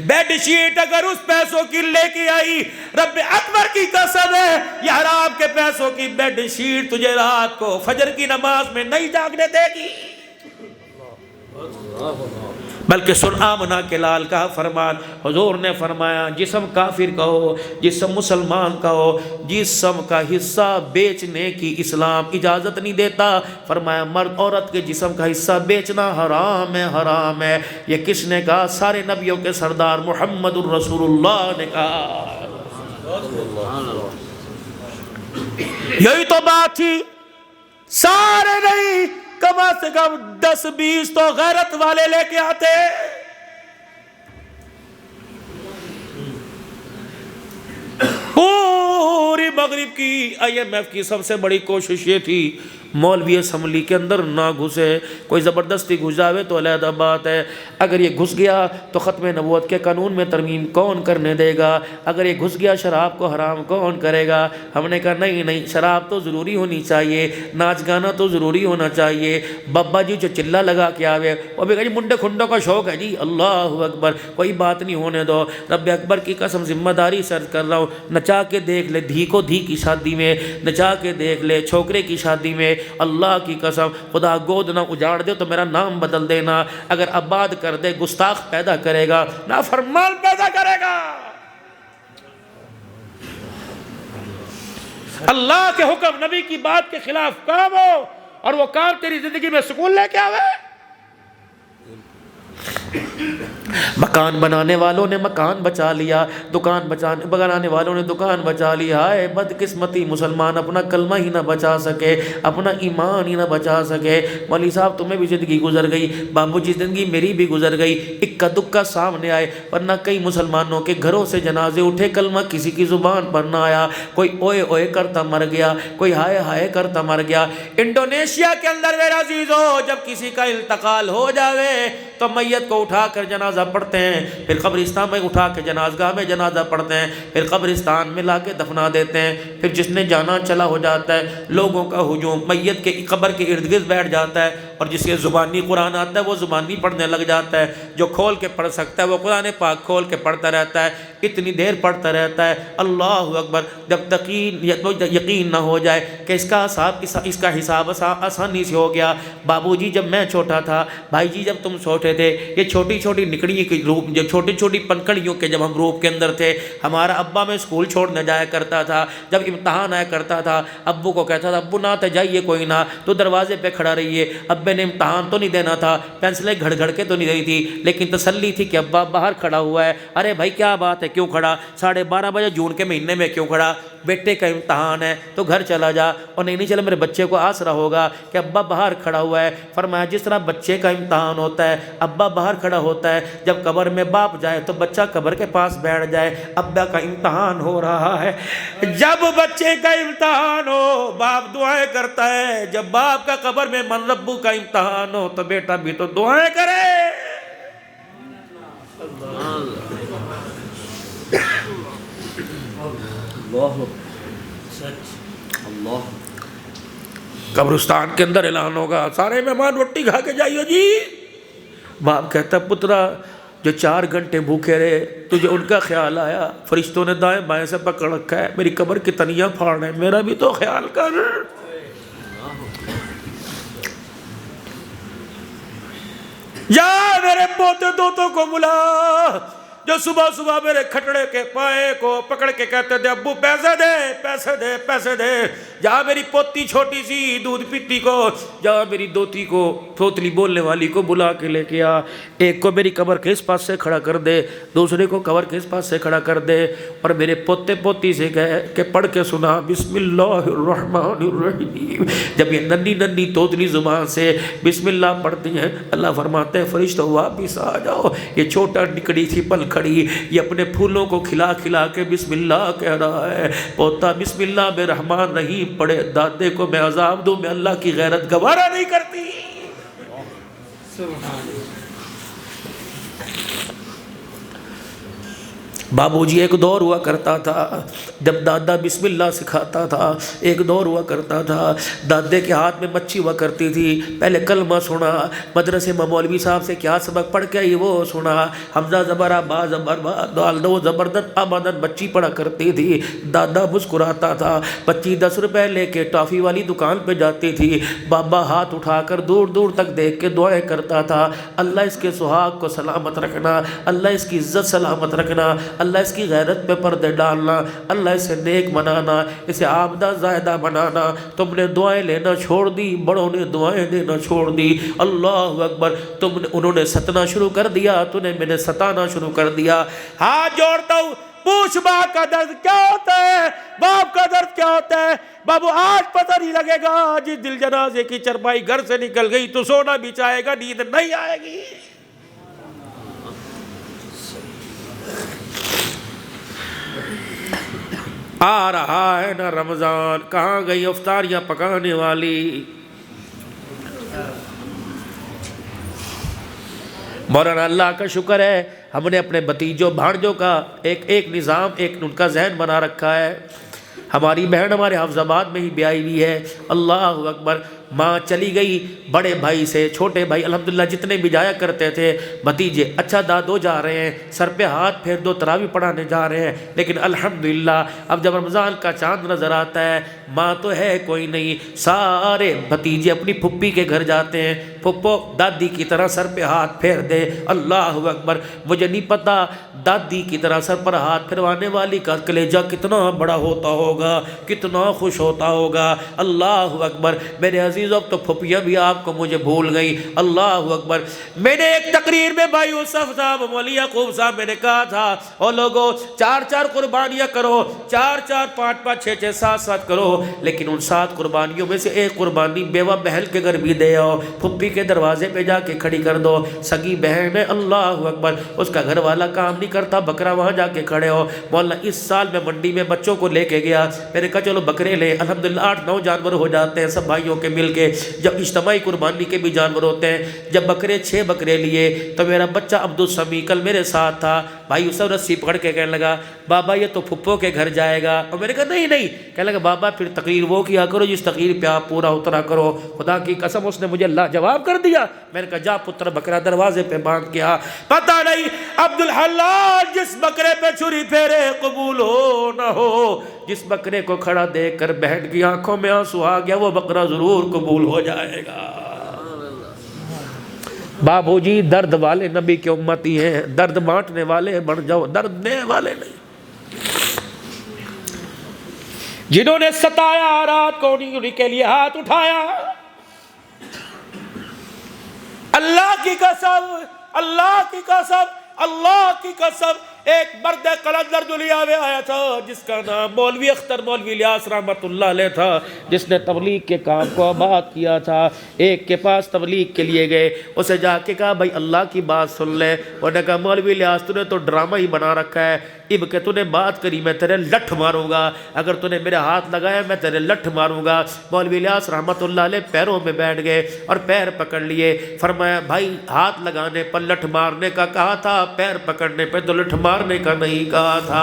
بیڈ شیٹ اگر اس پیسوں کی لے کے آئی، رب اکبر کی قسم ہے یہ حرام کے پیسوں کی بیڈ شیٹ تجھے رات کو فجر کی نماز میں نہیں جاگنے دے گی۔ بلکہ سن آمنہ کے لال کا فرمان، حضور نے فرمایا جسم کافر کا ہو، جسم مسلمان کا ہو، جسم کا حصہ بیچنے کی اسلام اجازت نہیں دیتا۔ فرمایا مرد عورت کے جسم کا حصہ بیچنا حرام ہے، حرام ہے۔ یہ کس نے کہا؟ سارے نبیوں کے سردار محمد الرسول اللہ نے کہا۔ یہی تو بات تھی، سارے نہیں، کم از کم 10-20 تو غیرت والے لے کے آتے۔ پوری مغرب کی IMF کی سب سے بڑی کوشش یہ تھی مولوی اسمبلی کے اندر نہ گھسے، کوئی زبردستی گھس جاوے تو علیحدہ بات ہے، اگر یہ گھس گیا تو ختم نبوت کے قانون میں ترمیم کون کرنے دے گا؟ اگر یہ گھس گیا شراب کو حرام کون کرے گا؟ ہم نے کہا نہیں نہیں، شراب تو ضروری ہونی چاہیے، ناچ گانا تو ضروری ہونا چاہیے۔ بابا جی جو چلہ لگا کے آوے وہ بھی کہا جی منڈے کھنڈوں کا شوق ہے جی، اللہ اکبر، کوئی بات نہیں ہونے دو۔ رب اکبر کی قسم ذمہ داری سے عرض کر رہا ہوں، نچا کے دیکھ لے دھی کو دھی کی شادی میں، نچا کے دیکھ لے چھوکرے کی شادی میں، اللہ کی قسم خدا گود نہ اجاڑ دے تو میرا نام بدل دینا، اگر آباد کر دے گستاخ پیدا کرے گا، نافرمان پیدا کرے گا۔ اللہ کے حکم نبی کی بات کے خلاف کام ہو اور وہ کام تیری زندگی میں سکون لے کے آوے۔ مکان بنانے والوں نے مکان بچا لیا، دکان بنانے والوں نے دکان بچا لیا۔ ہائے بدقسمتی، مسلمان اپنا کلمہ ہی نہ بچا سکے، اپنا ایمان ہی نہ بچا سکے۔ مولوی صاحب تمہیں بھی زندگی گزر گئی، بابو جی زندگی میری بھی گزر گئی، اکا دکا سامنے آئے، ورنہ کئی مسلمانوں کے گھروں سے جنازے اٹھے، کلمہ کسی کی زبان پر نہ آیا، کوئی اوئے اوئے کرتا مر گیا، کوئی ہائے ہائے کرتا مر گیا۔ انڈونیشیا کے اندر میرا عزیزو جب کسی کا انتقال ہو جاوے تو میت کو اٹھا کر جنازہ پڑھتے ہیں، پھر قبرستان میں اٹھا کے جنازگاہ میں جنازہ پڑھتے ہیں، پھر قبرستان میں لا کے دفنا دیتے ہیں، پھر جس نے جانا چلا ہو جاتا ہے، لوگوں کا ہجوم میت کے قبر کے ارد گرد بیٹھ جاتا ہے، اور جس کے زبانی قرآن آتا ہے وہ زبانی پڑھنے لگ جاتا ہے، جو کھول کے پڑھ سکتا ہے وہ قرآن پاک کھول کے پڑھتا رہتا ہے، اتنی دیر پڑھتا رہتا ہے، اللہ اکبر، جب تک یقین نہ ہو جائے کہ اس کا حساب آسانی سے ہو گیا۔ بابو جی جب میں چھوٹا تھا، بھائی جی جب تم چھوٹے تھے، یہ چھوٹی چھوٹی نکڑیوں کے روپ، جب چھوٹی چھوٹی پنکڑیوں کے جب ہم روپ کے اندر تھے، ہمارا ابا میں اسکول چھوڑنے جایا کرتا تھا، جب امتحان آیا کرتا تھا ابو کو کہتا تھا ابو نہ تے جائیے کوئی نہ، تو دروازے پہ کھڑا رہیے، ابے نے امتحان تو نہیں دینا تھا، پینسلیں گھڑ گھڑ کے تو نہیں رہی تھی، لیکن تسلی تھی کہ ابا باہر کھڑا ہوا ہے۔ ارے بھائی کیا بات ہے، کیوں کھڑا؟ 12:30 بجے جون کے مہینے میں کیوں کھڑا؟ بیٹے کا امتحان ہے تو گھر چلا جا، اور نہیں چلا میرے بچے کو آسرا ہوگا کہ ابا باہر کھڑا ہوا ہے۔ فرمایا جس طرح بچے کا امتحان ہوتا ہے، ابا باہر کھڑا ہوتا ہے، جب قبر میں باپ جائے تو بچہ قبر کے پاس بیٹھ جائے، ابا کا امتحان ہو رہا ہے۔ جب بچے کا امتحان ہو باپ دعائیں کرتا ہے، جب باپ کا قبر میں من ربو کا امتحان ہو تو بیٹا بھی تو دعائیں کرے۔ اللہ قبرستان کے اندر اعلان ہوگا سارے مہمان روٹی کھا کے جائیو جی. باپ کہتا پترا جو 4 گھنٹے بھوکے رہے تجھے ان کا خیال آیا, فرشتوں نے دائیں بائیں سے پکڑ رکھا ہے, میری قبر کی تنیاں پھاڑ رہے ہیں, میرا بھی تو خیال کر. جا میرے پوتے دوتوں کو بلا جو صبح صبح میرے کھٹڑے کے پائے کو پکڑ کے کہتے تھے ابو پیسے دے پیسے دے پیسے دے. جہاں میری پوتی چھوٹی سی دودھ پیتی کو, جہاں میری دوتی کو تھوتلی بولنے والی کو بلا کے لے کے آ. ایک کو میری قبر کے اس پاس سے کھڑا کر دے, دوسرے کو قبر کے اس پاس سے کھڑا کر دے, اور میرے پوتے پوتی سے کہے کہ پڑھ کے سنا بسم اللہ الرحمن الرحیم. جب یہ ننی ننی توتلی زبان سے بسم اللہ پڑھتی ہیں, اللہ فرماتے ہیں فرشتوں واپس آ جاؤ. یہ چھوٹا نکڑی تھی پل کھڑی, یہ اپنے پھولوں کو کھلا کھلا کے بسم اللہ کہہ رہا ہے. پوتا بسم اللہ میں رحمان رحیم پڑھے, دادے کو میں عذاب دوں, میں اللہ کی غیرت گوارا نہیں کرتی. بابو جی ایک دور ہوا کرتا تھا جب دادا بسم اللہ سکھاتا تھا. ایک دور ہوا کرتا تھا دادے کے ہاتھ میں مچھی ہوا کرتی تھی. پہلے کلمہ سنا, مدرسے میں مولوی صاحب سے کیا سبق پڑھ کے وہ سنا, حمزہ زبر با زبر با دال دو زبردست آبادن بچی پڑھا کرتی تھی. دادا مسکراتا تھا. بچی 10 روپے لے کے ٹافی والی دکان پہ جاتی تھی. بابا ہاتھ اٹھا کر دور دور تک دیکھ کے دعائیں کرتا تھا, اللہ اس کے سہاگ کو سلامت رکھنا, اللہ اس کی عزت سلامت رکھنا, اللہ اس کی غیرت پہ پردے ڈالنا, اللہ اسے نیک بنانا, اسے عابدہ زاہدہ بنانا. تم نے دعائیں لینا چھوڑ دی, بڑوں نے دعائیں دینا چھوڑ دی. اللہ اکبر. انہوں نے ستنا شروع کر دیا, تو نے میں نے ستانا شروع کر دیا. ہاتھ جوڑتا ہوں, پوچھ ماں کا درد کیا ہوتا ہے, باپ کا درد کیا ہوتا ہے. بابو آج پتہ نہیں لگے گا, جس دل جنازے کی چرپائی گھر سے نکل گئی تو سونا بھی چاہے گا, نیند نہیں آئے گی. آ رہا ہے نا رمضان, کہاں گئی افطاریاں پکانے والی. مولانا اللہ کا شکر ہے ہم نے اپنے بھتیجوں بھانجوں کا ایک نظام, ایک ان کا ذہن بنا رکھا ہے. ہماری بہن ہمارے حفظ آباد میں ہی بیائی ہوئی ہے. اللہ اکبر. ماں چلی گئی بڑے بھائی سے, چھوٹے بھائی الحمدللہ جتنے بھی جایا کرتے تھے بھتیجے, اچھا دادو جا رہے ہیں, سر پہ ہاتھ پھیر دو, تراویح پڑھانے جا رہے ہیں. لیکن الحمدللہ اب جب رمضان کا چاند نظر آتا ہے, ماں تو ہے کوئی نہیں, سارے بھتیجے اپنی پھپھی کے گھر جاتے ہیں. پھپھو دادی کی طرح سر پہ ہاتھ پھیر دے. اللہ اکبر. مجھے نہیں پتا دادی کی طرح سر پر ہاتھ پھروانے والی کا کلیجہ کتنا بڑا ہوتا ہوگا, کتنا خوش ہوتا ہوگا. اللہ اکبر. میرے عزیز اب تو پھپھیاں بھی آپ کو مجھے بھول گئی. اللہ اکبر. میں نے ایک تقریر میں بھائی یوسف صاحب, مولوی یعقوب صاحب, میں نے کہا تھا او لوگو 4 قربانیاں کرو, 4 5 6 7 کرو, لیکن ان 7 قربانیوں میں سے ایک قربانی بیوہ بہل کے گھر بھی دے آؤ, پھپھی کے دروازے پہ جا کے کھڑی کر دو. سگی بہن ہے, اللہ اکبر, اس کا گھر والا کام نہیں کرتا, بکرا وہاں جا کے کھڑے ہو. مولانا اس سال میں منڈی میں بچوں کو لے کے گیا, میں نے کہا چلو بکرے لے. الحمدللہ 8 9 جانور ہو جاتے ہیں سب بھائیوں کے مل کے. جب اجتماعی قربانی کے بھی جانور ہوتے ہیں, جب بکرے 6 بکرے لیے تو میرا بچہ عبدالسمی کل میرے ساتھ تھا. بھائی یوسف رسی پکڑ کے کہنے لگا بابا یہ تو پھپھو کے گھر جائے گا. اور میں نے کہا نہیں. کہنے لگا بابا پھر تقریر وہ کیا کرو جس تقریر پہ آپ پورا اترا کرو. خدا کی قسم اس نے مجھے لاجواب کر دیا. میں نے کہا جا پتر بکرا دروازے پہ باندھ کے آ. پتہ نہیں عبدالحلال جس بکرے پہ چھری پھیرے قبول ہو نہ ہو, جس بکرے کو کھڑا دیکھ کر بہن کی آنکھوں میں آنسو آ گیا, وہ بکرا ضرور قبول ہو جائے گا. بابو جی درد والے نبی کی امتی ہیں, درد بانٹنے والے بن جاؤ, درد دینے والے نہیں. جنہوں نے ستایا رات کو انہیں کے لیے ہاتھ اٹھایا. اللہ کی قسم, اللہ کی قسم, اللہ کی قسم, ایک مرد قلندر دنیا میں آیا تھا جس کا نام مولوی اختر مولوی الیاس رحمت اللہ علیہ تھا, جس نے تبلیغ کے کام کو آباد کیا تھا. ایک کے پاس تبلیغ کے لیے گئے, اسے جا کے کہا بھائی اللہ کی بات سن لے. انہوں نے کہا مولوی الیاس تو نے تو ڈرامہ ہی بنا رکھا ہے, اب کہ تو نے بات کری میں تیرے لٹھ ماروں گا، اگر تو نے میرے ہاتھ لگایا میں تیرے لٹھ ماروں گا۔ مولوی الیاس رحمت اللہ علیہ پیروں میں بیٹھ گئے اور پیر پکڑ لیے۔ فرمایا بھائی ہاتھ لگانے پر لٹھ مارنے کا کہا تھا، پیر پکڑنے پہ تو لٹھ مارنے کا نہیں کہا تھا۔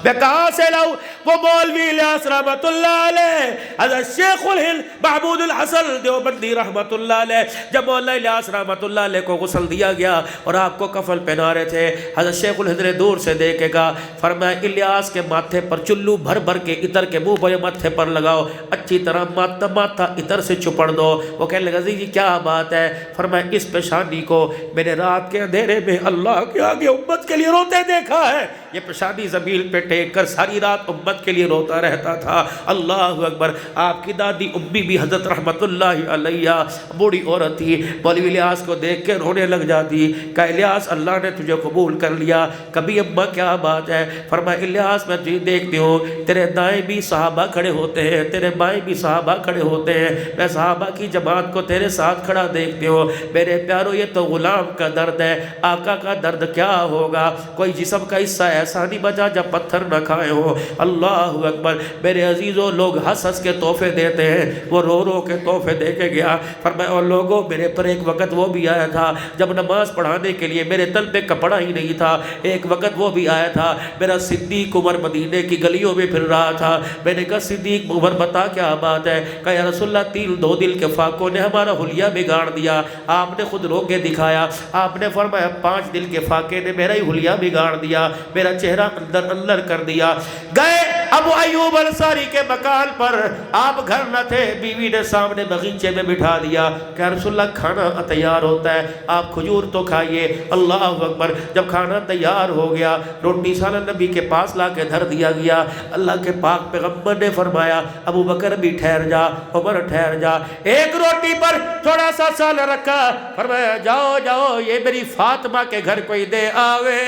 میں کہاں سے لاؤں وہ مولوی الیاس رحمت اللہ علیہ، حضرت شیخ الہند محمود الحسن دیوبندی رحمت اللہ علیہ، جب مولانا الیاس رحمت اللہ علیہ کو غسل دیا گیا اور آپ کو کفن پہنا رہے تھے، حضرت شیخ الہند نے دور سے دیکھے گا، فرمایا الیاس کے ماتھے پر چلو بھر بھر کے عطر کے منہ پر ماتھے پر لگاؤ، اچھی طرح ماتھا عطر سے چپڑ دو۔ وہ کہنے لگا جی کیا بات ہے؟ فرمایا اس پیشانی کو میں نے رات کے اندھیرے میں اللہ کے آگے امت کے لیے روتے دیکھا ہے۔ یہ پیشانی زمین پہ ٹیک کر ساری رات امت کے لیے روتا رہتا تھا۔ اللہ اکبر۔ آپ کی دادی امی بھی حضرت رحمت اللہ علیہ بوڑھی عورت تھی، مولوی الیاس کو دیکھ کے رونے لگ جاتی۔ کہا الیاس اللہ نے تجھے قبول کر لیا۔ کبھی اماں کیا بات ہے؟ فرمایا الیاس میں تجھے دیکھتی ہوں، تیرے دائیں بھی صحابہ کھڑے ہوتے ہیں، تیرے بائیں بھی صحابہ کھڑے ہوتے ہیں، میں صحابہ کی جماعت کو تیرے ساتھ کھڑا دیکھتی ہوں۔ میرے پیارو یہ تو غلام کا درد ہے، آقا کا درد کیا ہوگا؟ کوئی جسم کا حصہ ایسا نہیں بچا جب پتھر نہ کھائے ہو۔ اللہ اکبر۔ میرے عزیزوں لوگ ہنس ہنس کے تحفے دیتے ہیں، وہ رو رو کے تحفے دے کے گیا۔ فرمایا اور لوگوں میرے پر ایک وقت وہ بھی آیا تھا جب نماز پڑھانے کے لیے میرے تل پہ کپڑا ہی نہیں تھا، ایک وقت وہ بھی آیا تھا میرا صدیق عمر مدینے کی گلیوں میں پھر رہا تھا۔ میں نے کہا صدیق عمر بتا کیا بات ہے؟ کہا یا رسول اللہ 2 دل کے فاقوں نے ہمارا حلیہ بگاڑ دیا، آپ نے خود رو کے دکھایا۔ آپ نے فرمایا 5 دل کے فاقے نے میرا ہی حلیہ بگاڑ دیا، میرا چہرہ اندر اندر کر دیا۔ گئے ابو ایوب انصاری کے مکان پر، آپ گھر نہ تھے، بیوی نے سامنے بغیچے میں بٹھا دیا کہ رسول اللہ کھانا تیار ہوتا ہے، آپ کھجور تو کھائیے۔ اللہ اکبر۔ جب کھانا تیار ہو گیا، روٹی سالن نبی کے پاس لا کے دھر دیا گیا۔ اللہ کے پاک پیغمبر نے فرمایا ابو بکر بھی ٹھہر جا، عمر ٹھہر جا۔ ایک روٹی پر تھوڑا سا سالن رکھا، فرمایا جاؤ جاؤ یہ میری فاطمہ کے گھر کوئی دے آوے۔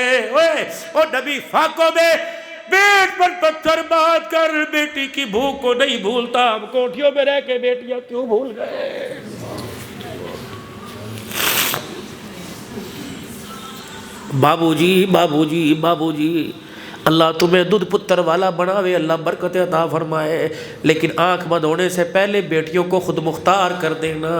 او نبی فاقوں میں پیٹ پر پتھر بات کر بیٹی کی بھوک کو نہیں بھولتا، ہم کوٹھیوں میں رہ کے بیٹیاں کیوں بھول گئے؟ بابو جی بابو جی بابو جی، اللہ تمہیں دودھ پتر والا بناوے، اللہ برکت عطا فرمائے، لیکن آنکھ بند ہونے سے پہلے بیٹیوں کو خود مختار کر دینا،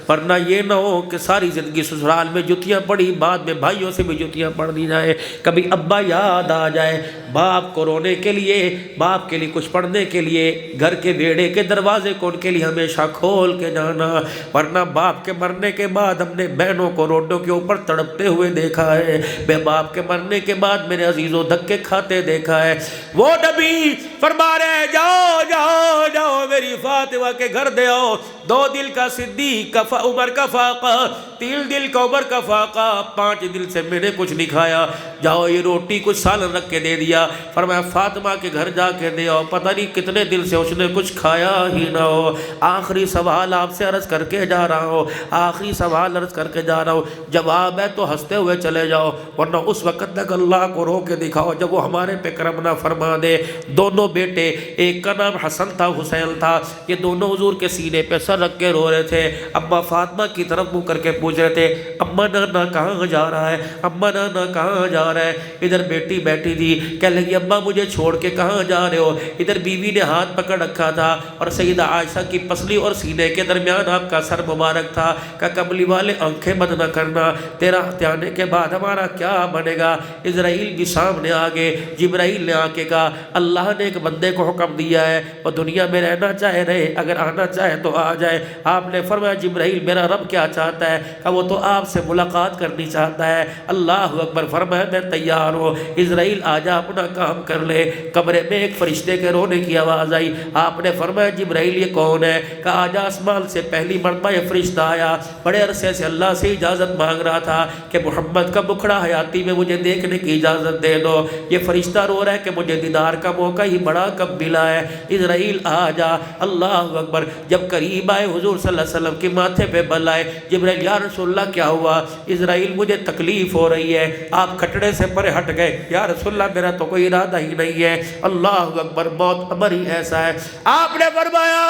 ورنہ یہ نہ ہو کہ ساری زندگی سسرال میں جتیاں پڑی، بعد میں بھائیوں سے بھی جتیاں پڑ دی جائے۔ کبھی ابا یاد آ جائے، باپ کو رونے کے لیے، باپ کے لیے کچھ پڑھنے کے لیے گھر کے بیڑے کے دروازے کو ان کے لیے ہمیشہ کھول کے جانا، ورنہ باپ کے مرنے کے بعد ہم نے بہنوں کو روڈوں کے اوپر تڑپتے ہوئے دیکھا ہے، میں باپ کے مرنے کے بعد میرے عزیزوں دھکے کھاتے دیکھا ہے۔ وہ نبی فرما رہے جاؤ جاؤ جاؤ میری فاطمہ کے گھر دے آؤ، 2 دل کا صدیق کا عمر کا فاقہ، 3 دل کا عمر کا فاقہ، 5 دل سے میں نے کچھ نہیں کھایا، جاؤ یہ روٹی کچھ سالن رکھ کے دے دیا۔ فرمایا فاطمہ کے گھر جا کے دے آؤ، پتہ نہیں کتنے دل سے اس نے کچھ کھایا ہی نہ ہو۔ آخری سوال آپ سے عرض کر کے جا رہا ہوں، آخری سوال عرض کر کے جا رہا ہوں، جواب ہے تو ہنستے ہوئے چلے جاؤ، ورنہ اس وقت تک اللہ کو رو کے دکھاؤ جب وہ ہمارے پہ کرم نہ فرما دے۔ دونوں بیٹے، ایک کا نام حسن تھا حسین تھا، یہ دونوں حضور کے سینے پہ سر رکھ کے رو رہے تھے، اماں فاطمہ کی طرف منہ کر کے پوچھ رہے تھے اماں نانا کہاں جا رہا ہے، اماں نانا کہاں جا رہا ہے۔ ادھر بیٹی بیٹھی تھی، کہنے لگی اماں مجھے چھوڑ کے کہاں جا رہے ہو۔ ادھر بیوی نے ہاتھ پکڑ رکھا تھا اور سیدہ عائشہ کی پسلی اور سینے کے درمیان آپ کا سر مبارک تھا، کہ کملی والے آنکھیں بند نہ کرنا، تیرا آنے کے بعد ہمارا کیا بنے گا۔ اسرائیل بھی سامنے آگے، جبرائیل نے آ کے کہا اللہ نے ایک بندے کو حکم دیا ہے وہ دنیا میں رہنا چاہے رہے، اگر آنا چاہے تو آ جائے۔ آپ نے فرمایا جبرائیل میرا رب کیا چاہتا ہے؟ کہ وہ تو آپ سے ملاقات کرنی چاہتا ہے۔ اللہ اکبر۔ فرمایا میں تیار ہوں، اسرائیل آجا اپنا کام کر لے۔ کمرے میں ایک فرشتے کے رونے کی آواز آئی، آپ نے فرمایا جبرائیل یہ کون ہے؟ کہ آج آسمان سے پہلی مرتبہ یہ فرشتہ آیا، بڑے عرصے سے اللہ سے اجازت مانگ رہا تھا کہ محمد کا مکھڑا حیاتی میں مجھے دیکھنے کی اجازت دے دو۔ یہ فرشتہ رو رہا ہے کہ مجھے دیدار کا موقع ہی بڑا کب ملا ہے، اسرائیل آ جا۔ اللہ اکبر۔ جب قریب آئے حضور صلی اللہ علیہ وسلم کے ماتھے پہ بل آئے، جبرائیل یا رسول اللہ کیا ہوا؟ اسرائیل مجھے تکلیف ہو رہی ہے۔ آپ کھٹڑے سے پرے ہٹ گئے، یا رسول اللہ میرا تو کوئی ارادہ ہی نہیں ہے۔ اللہ اکبر۔ موت امر ہی ایسا ہے۔ آپ نے فرمایا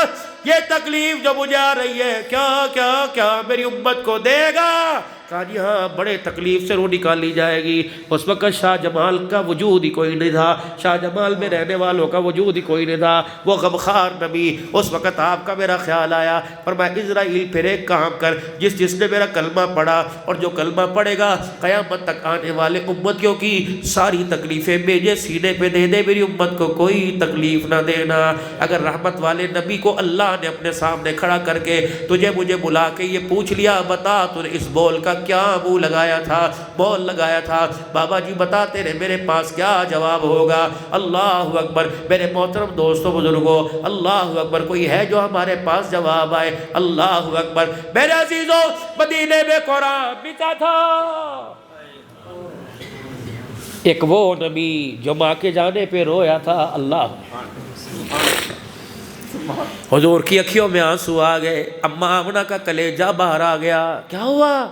یہ تکلیف جو مجھے آ رہی ہے کیا کیا کیا میری امت کو دے گا؟ کہا جی ہاں بڑے تکلیف سے روح نکالی جائے گی۔ اس وقت شاہ جمال کا وجود ہی کوئی نہیں تھا، شاہ جمال میں رہنے والوں کا وجود ہی کوئی نہیں تھا، وہ غمخوار نبی۔ اس وقت آپ کا میرا خیال آیا، فرمایا اسرائیل پھر ایک کام کر، جس نے میرا کلمہ پڑھا اور جو کلمہ پڑھے گا قیامت تک آنے والے امتیوں کی ساری تکلیفیں میرے سینے پہ دے دے، میری امت کو کوئی تکلیف نہ دینا۔ اگر رحمت والے نبی کو اللہ نے اپنے سامنے کھڑا کر کے تجھے مجھے بلا کے یہ پوچھ لیا، بتا تو نے اس بول کا کیا منہ لگایا تھا، بول لگایا تھا، بابا جی بتا تیرے میرے پاس کیا جواب ہوگا؟ اللہ اکبر میرے محترم دوستوں بزرگوں، اللہ اکبر، کوئی ہے جو ہمارے پاس جواب آئے؟ اللہ اکبر میرے عزیزوں، مدینے میں قرآن بکا تھا، ایک وہ نبی جو ماں کے جانے پہ رویا تھا۔ اللہ حضور کی اکھیوں میں آنسو آ گئے، اماں آمنہ کا کلیجہ باہر آ گیا۔ کیا ہوا؟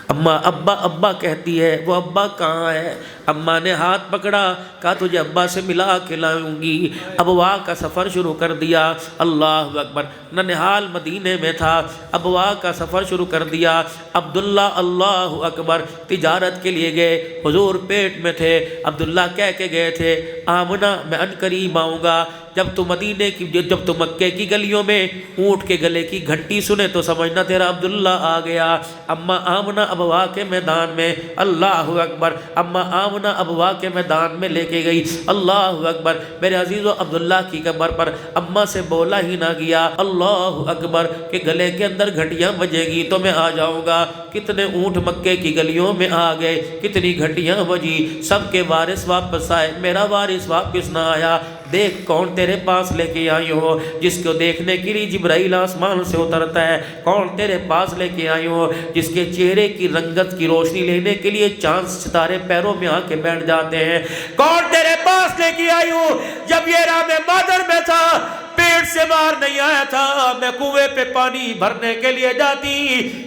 اماں ابا ابا کہتی ہے، وہ ابا کہاں ہے؟ اماں نے ہاتھ پکڑا، کہا تجھے ابا سے ملا کے لاؤں گی۔ ابوا کا سفر شروع کر دیا۔ اللہ اکبر، ننہال مدینے میں تھا، ابوا کا سفر شروع کر دیا۔ عبداللہ اللہ اکبر تجارت کے لیے گئے، حضور پیٹ میں تھے، عبداللہ کہہ کے گئے تھے آمنہ میں عنقریب آؤں گا۔ جب تو مدینے کی، جب تو مکے کی گلیوں میں اونٹ کے گلے کی گھنٹی سنے تو سمجھنا تیرا عبداللہ آ گیا۔ اماں آمنہ ابوا کے میدان میں، اللہ اکبر، اماں آمنہ ابوا کے میدان میں لے کے گئی۔ اللہ اکبر میرے عزیزو، عبداللہ کی قبر پر اماں سے بولا ہی نہ گیا، اللہ اکبر، کہ گلے کے اندر گھنٹیاں بجے گی تو میں آ جاؤں گا۔ کتنے اونٹ مکے کی گلیوں میں آ گئے، کتنی گھنٹیاں بجی، سب کے وارث واپس آئے، میرا وارث واپس نہ آیا۔ دیکھ کون تیرے پاس لے کے آئی ہو، جس کو دیکھنے کے لیے جبرائیل آسمان سے اترتا ہے، کون تیرے پاس لے کے آئی ہو، جس کے چہرے کی رنگت کی روشنی لینے کے لیے چاند ستارے پیروں میں آ کے بیٹھ جاتے ہیں، کون تیرے پاس لے کے آئی ہو، جب یہ رام مادر میں تھا پیٹ سے باہر نہیں آیا تھا، میں کنویں پہ پانی بھرنے کے لیے جاتی،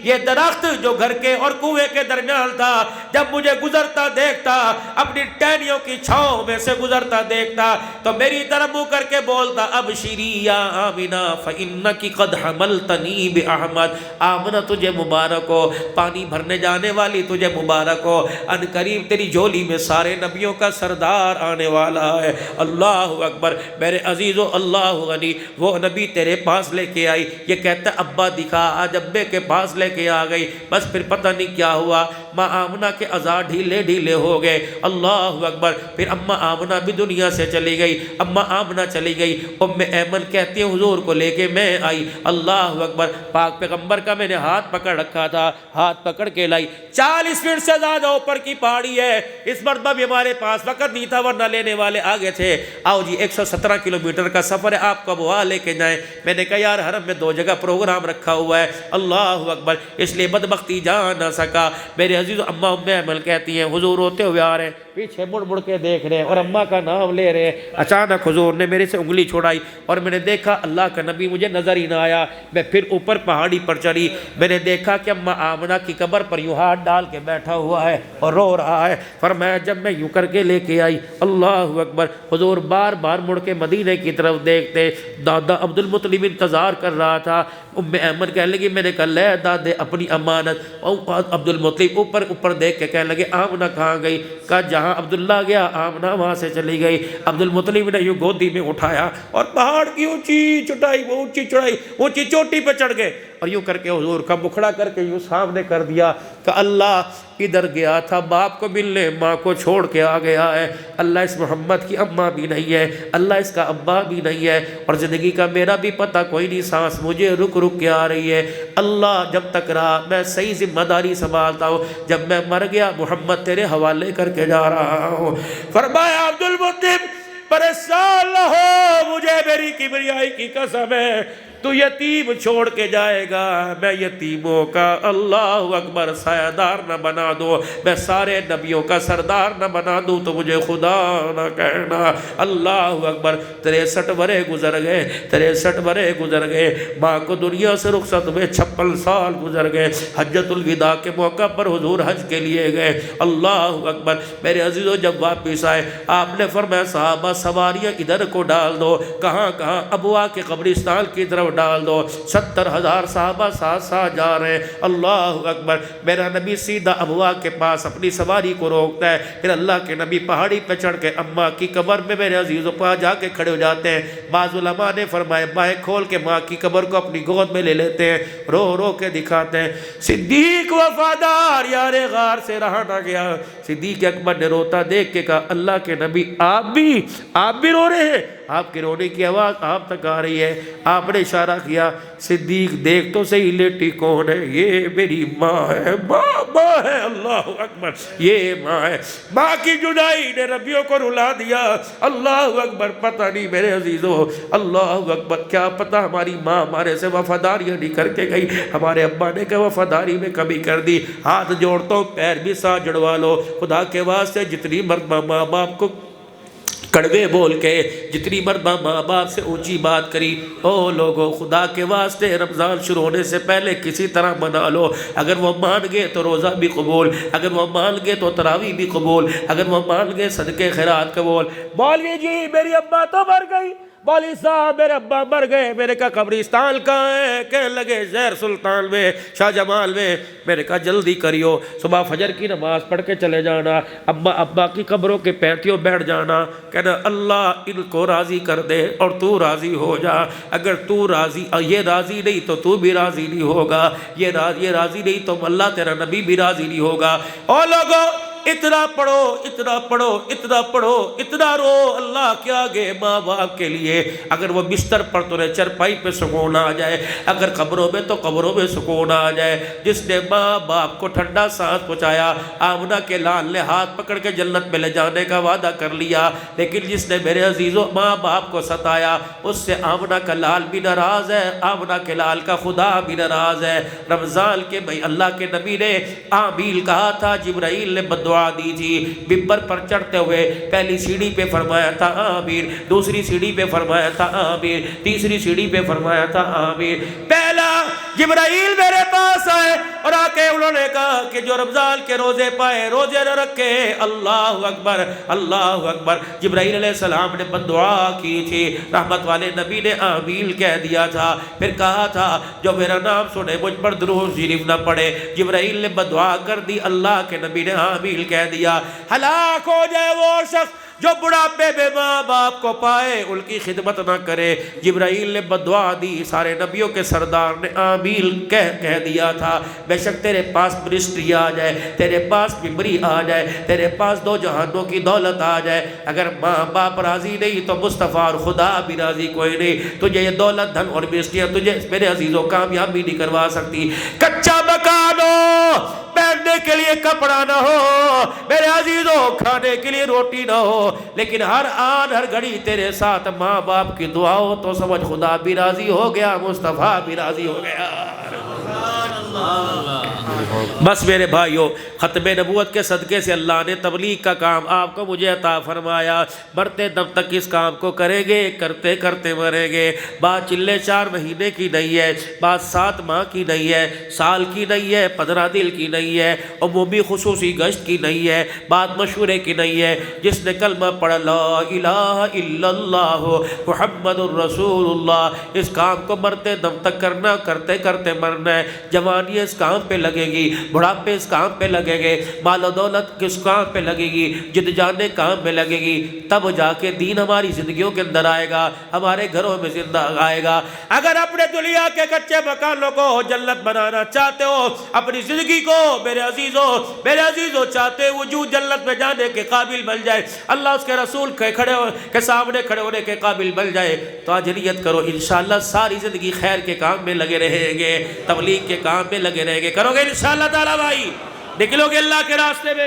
یہ درخت جو گھر کے اور کنویں کے درمیان تھا، جب مجھے گزرتا دیکھتا، اپنی ٹہنیوں کی چھاؤں میں سے گزرتا دیکھتا تو میری طرف منہ کر کے بولتا ابشری یا آمنہ فإنکی قد حملتنی بأحمد، آمنہ تجھے مبارک ہو، پانی بھرنے جانے والی تجھے مبارک ہو، ان قریب تیری جھولی میں سارے نبیوں کا سردار آنے والا ہے۔ اللہ اکبر میرے عزیزو، اللہ غنی، وہ نبی تیرے پاس لے کے آئی، یہ کہتا ہے ابا دکھا، آج ابے کے پاس لے کے آ گئی، بس پھر پتہ نہیں کیا ہوا، ماں آمنہ کے اعضاء ڈھیلے ڈھیلے ہو گئے۔ اللہ اکبر پھر اماں آمنہ بھی دنیا سے چلی گئی، اماں آمنہ چلی گئی، ام ایمن کہتی ہے حضور کو لے کے میں آئی۔ اللہ اکبر پاک پیغمبر کا میں نے ہاتھ پکڑ رکھا تھا، ہاتھ پکڑ کے لائی، 40 منٹ سے زیادہ اوپر کی پہاڑی ہے، اس مرتبہ بھی ہمارے پاس وقت نہیں تھا ورنہ لینے والے آگے تھے، آؤ جی 117 کلومیٹر کا سفر ہے، آپ کو وہاں لے کے جائیں۔ میں نے کہا یار حرم میں 2 جگہ پروگرام رکھا ہوا ہے، اللہ اکبر، اس لیے بدبختی جا نہ سکا۔ میرے عزیز اماں ام ایمن کہتی ہیں حضور ہوتے ہوئے آ رہے ہیں، پیچھے مڑ مڑ کے دیکھ رہے ہیں اور اماں کا نام لے رہے ہیں، اچانک حضور نے میرے سے انگلی چھوڑائی اور میں نے دیکھا اللہ کا نبی مجھے نظر ہی نہ آیا۔ میں پھر اوپر پہاڑی پر چڑھی، میں نے دیکھا کہ اماں آمنہ کی قبر پر یوں ہاتھ ڈال کے بیٹھا ہوا ہے اور رو رہا ہے۔ فرمایا جب میں یوں کر کے لے کے آئی، اللہ اکبر، حضور بار بار مڑ کے مدینے کی طرف دیکھتے، دادا عبد المطلب انتظار کر رہا تھا۔ ام ایمن کہنے لگی، میں نے کہا لے دادے اپنی امانت، عبد المطلب اوپر دیکھ کے کہنے لگے آمنہ کہاں گئی؟ کہا جہاں عبداللہ گیا آمنہ وہاں سے چلی گئی۔ عبد المطلب نے یوں گودی میں اٹھایا اور پہاڑ کی اونچی چٹائی، وہ اونچی چڑھائی، اونچی چوٹی پہ چڑھ گئے اور یوں کر کے حضور کا مکھڑا کر کے یوں سامنے کر دیا کہ اللہ ادھر گیا تھا باپ کو ملنے، ماں کو چھوڑ کے آ گیا ہے، اللہ اس محمد کی اماں بھی نہیں ہے، اللہ اس کا ابا بھی نہیں ہے، اور زندگی کا میرا بھی پتہ کوئی نہیں، سانس مجھے رک رک کے آ رہی ہے، اللہ جب تک رہا میں صحیح ذمہ داری سنبھالتا ہوں، جب میں مر گیا محمد تیرے حوالے کر کے جا رہا ہوں۔ فرمایا عبد المطلب پریشان نہ ہو، مجھے میری کبریائی کی قسم ہے تو یتیم چھوڑ کے جائے گا، میں یتیموں کا اللہ اکبر سایہ دار نہ بنا دو، میں سارے نبیوں کا سردار نہ بنا دوں تو مجھے خدا نہ کہنا۔ اللہ اکبر 63 برے گزر گئے، 63 برے گزر گئے، ماں کو دنیا سے رخصت ہوئے 56 سال گزر گئے، حجۃ الوداع کے موقع پر حضور حج کے لیے گئے۔ اللہ اکبر میرے عزیزو جب واپس آئے آپ نے فرمایا صحابہ سواریاں ادھر کو ڈال دو، کہاں ابوا کے قبرستان کی طرف ڈال دو۔ 70,000 صحابہ ساتھ ساتھ جا رہے ہیں، اللہ اکبر۔ میرا نبی سیدھا ابوا کے پاس اپنی سواری کو روکتا ہے، پھر اللہ کے نبی پہاڑی پہ چڑھ کے اماں کی قبر میں میرے عزیزوں پاس جا کے کھڑے ہو جاتے ہیں۔ بعض علماء نے فرمایا بائیں کھول کے ماں کی قبر کو اپنی گود میں لے لیتے ہیں، رو رو کے دکھاتے ہیں۔ صدیق وفادار یار غار سے رہا نہ گیا، صدیق اکبر نے روتا دیکھ کے کہا اللہ کے نبی آپ بھی رو رہے ہیں، آپ کے رونے کی آواز آپ تک آ رہی ہے۔ آپ نے اشارہ کیا، صدیق دیکھ تو صحیح لیٹی کون ہے؟ یہ میری ماں ہے، ماں ہے، اللہ اکبر، یہ ماں ہے۔ ماں کی جدائی نے ربیوں کو رلا دیا، اللہ اکبر۔ پتہ نہیں میرے عزیزو، اللہ اکبر، کیا پتہ ہماری ماں ہمارے سے وفاداریاں نہیں کر کے گئی، ہمارے ابا نے کہ وفاداری میں کمی کر دی۔ ہاتھ جوڑتا ہوں، پیر بھی ساتھ جڑوا لو، خدا کے واسطے جتنی مرتبہ ماں باپ کو کڑوے بول کے، جتنی مرتبہ ماں باپ سے اونچی بات کری، او لوگو خدا کے واسطے رمضان شروع ہونے سے پہلے کسی طرح منا لو۔ اگر وہ مان گئے تو روزہ بھی قبول، اگر وہ مان گئے تو تراویح بھی قبول، اگر وہ مان گئے صدقے خیرات قبول۔ مولوی جی میری ابا تو مر گئی، مولوی صاحب میرے ابا مر گئے، میرے کہا قبرستان کہاں ہے؟ کہنے لگے زہر سلطان میں، شاہ جمال میں۔ میرے کہا جلدی کریو، صبح فجر کی نماز پڑھ کے چلے جانا، ابا کی قبروں کے پینتیوں بیٹھ جانا، کہنا اللہ ان کو راضی کر دے اور تو راضی ہو جا۔ اگر تو راضی، یہ راضی نہیں تو تو بھی راضی نہیں ہوگا، یہ راضی نہیں تو اللہ تیرا نبی بھی راضی نہیں ہوگا۔ اور لوگوں اتنا پڑھو، اتنا پڑھو، اتنا پڑھو، اتنا رو اللہ کے آگے ماں باپ کے لیے۔ اگر وہ بستر پر تمہیں چرپائی پہ سکون آ جائے، اگر قبروں میں تو قبروں میں سکون آ جائے۔ جس نے ماں باپ کو ٹھنڈا سانس پہنچایا، آمنہ کے لال نے ہاتھ پکڑ کے جنت میں لے جانے کا وعدہ کر لیا، لیکن جس نے میرے عزیزوں ماں باپ کو ستایا، اس سے آمنہ کا لال بھی ناراض ہے، آمنہ کے لال کا خدا بھی ناراض ہے۔ رمضان کے بھائی اللہ کے نبی نے آمیل کہا تھا، جبرائیل نے بدعا دی تھی، ممبر پر چڑھتے ہوئے پہلی سیڑھی پہ فرمایا تھا آمین، دوسری سیڑھی پہ فرمایا تھا آمین، تیسری سیڑھی پہ فرمایا تھا آمین۔ پہلا جبرائیل میرے پاس آئے اور آ کے انہوں نے کہا کہ جو رمضان کے روزے پائے روزے نہ رکھے، اللہ اکبر، اللہ اکبر۔ جبرائیل علیہ السلام نے بدعا کی تھی، رحمت والے نبی نے آمین کہہ دیا تھا، پھر کہا تھا جو میرا نام سنے مجھ پر درود شریف نہ پڑھے۔ جبرائیل نے بدعا کر دی، اللہ کے نبی نے آمین کہہ دیا۔ ہلاک ہو جائے وہ شخص جو بڑھاپے میں ماں باپ کو پائے ان کی خدمت نہ کرے۔ جبرائیل نے بدعا دی، سارے نبیوں کے سردار نے آمین کہہ دیا تھا۔ بے شک تیرے پاس منسٹری آ جائے، تیرے پاس ممبری آ جائے، تیرے پاس دو جہانوں کی دولت آ جائے، اگر ماں باپ راضی نہیں تو مصطفیٰ اور خدا بھی راضی کوئی نہیں۔ تجھے یہ دولت دھن اور منسٹریاں تجھے میرے عزیزوں کامیابی نہیں کروا سکتی۔ کچا مکان ہو، پہننے کے لیے کپڑا نہ ہو، میرے عزیزوں کھانے کے لیے روٹی نہ ہو، لیکن ہر آن ہر گھڑی تیرے ساتھ ماں باپ کی دعا ہو تو سمجھ خدا بھی راضی ہو گیا، مصطفیٰ بھی راضی ہو گیا۔ بس میرے بھائیوں، ختم نبوت کے صدقے سے اللہ نے تبلیغ کا کام آپ کو مجھے عطا فرمایا۔ مرتے دم تک اس کام کو کریں گے، کرتے کرتے مریں گے۔ بات چلے 4 مہینے کی نہیں ہے، بات 7 ماہ کی نہیں ہے، سال کی نہیں ہے، 15 دن کی نہیں ہے، عمومی خصوصی گشت کی نہیں ہے، بات مشورے کی نہیں ہے۔ جس نے کلمہ پڑھا لا الہ الا اللہ محمد الرسول اللہ، اس کام کو مرتے دم تک کرنا، کرتے کرتے مرنا ہے۔ جوانی اس کام پہ لگے گی، بڑھاپے اس کام پہ لگے گے، مال و دولت کس کام پہ لگے گی، جد جانے کام پہ لگے گی، تب جا کے دین ہماری زندگیوں کے اندر آئے گا، ہمارے گھروں میں زندہ آئے گا۔ اگر اپنے دنیا کے کچے مکانوں کو جنت بنانا چاہتے ہو، اپنی زندگی کو میرے عزیزوں چاہتے وجود جنت میں جانے کے قابل بن جائے، اللہ اس کے رسول کے سامنے کھڑے ہونے کے قابل بن جائے، تو آج نیت کرو انشاءاللہ ساری زندگی خیر کے کام میں لگے رہیں گے، تبلیغ کے کام میں لگے رہیں گے، کرو گے انشاءاللہ تعالی بھائی، نکلو گے اللہ کے راستے میں۔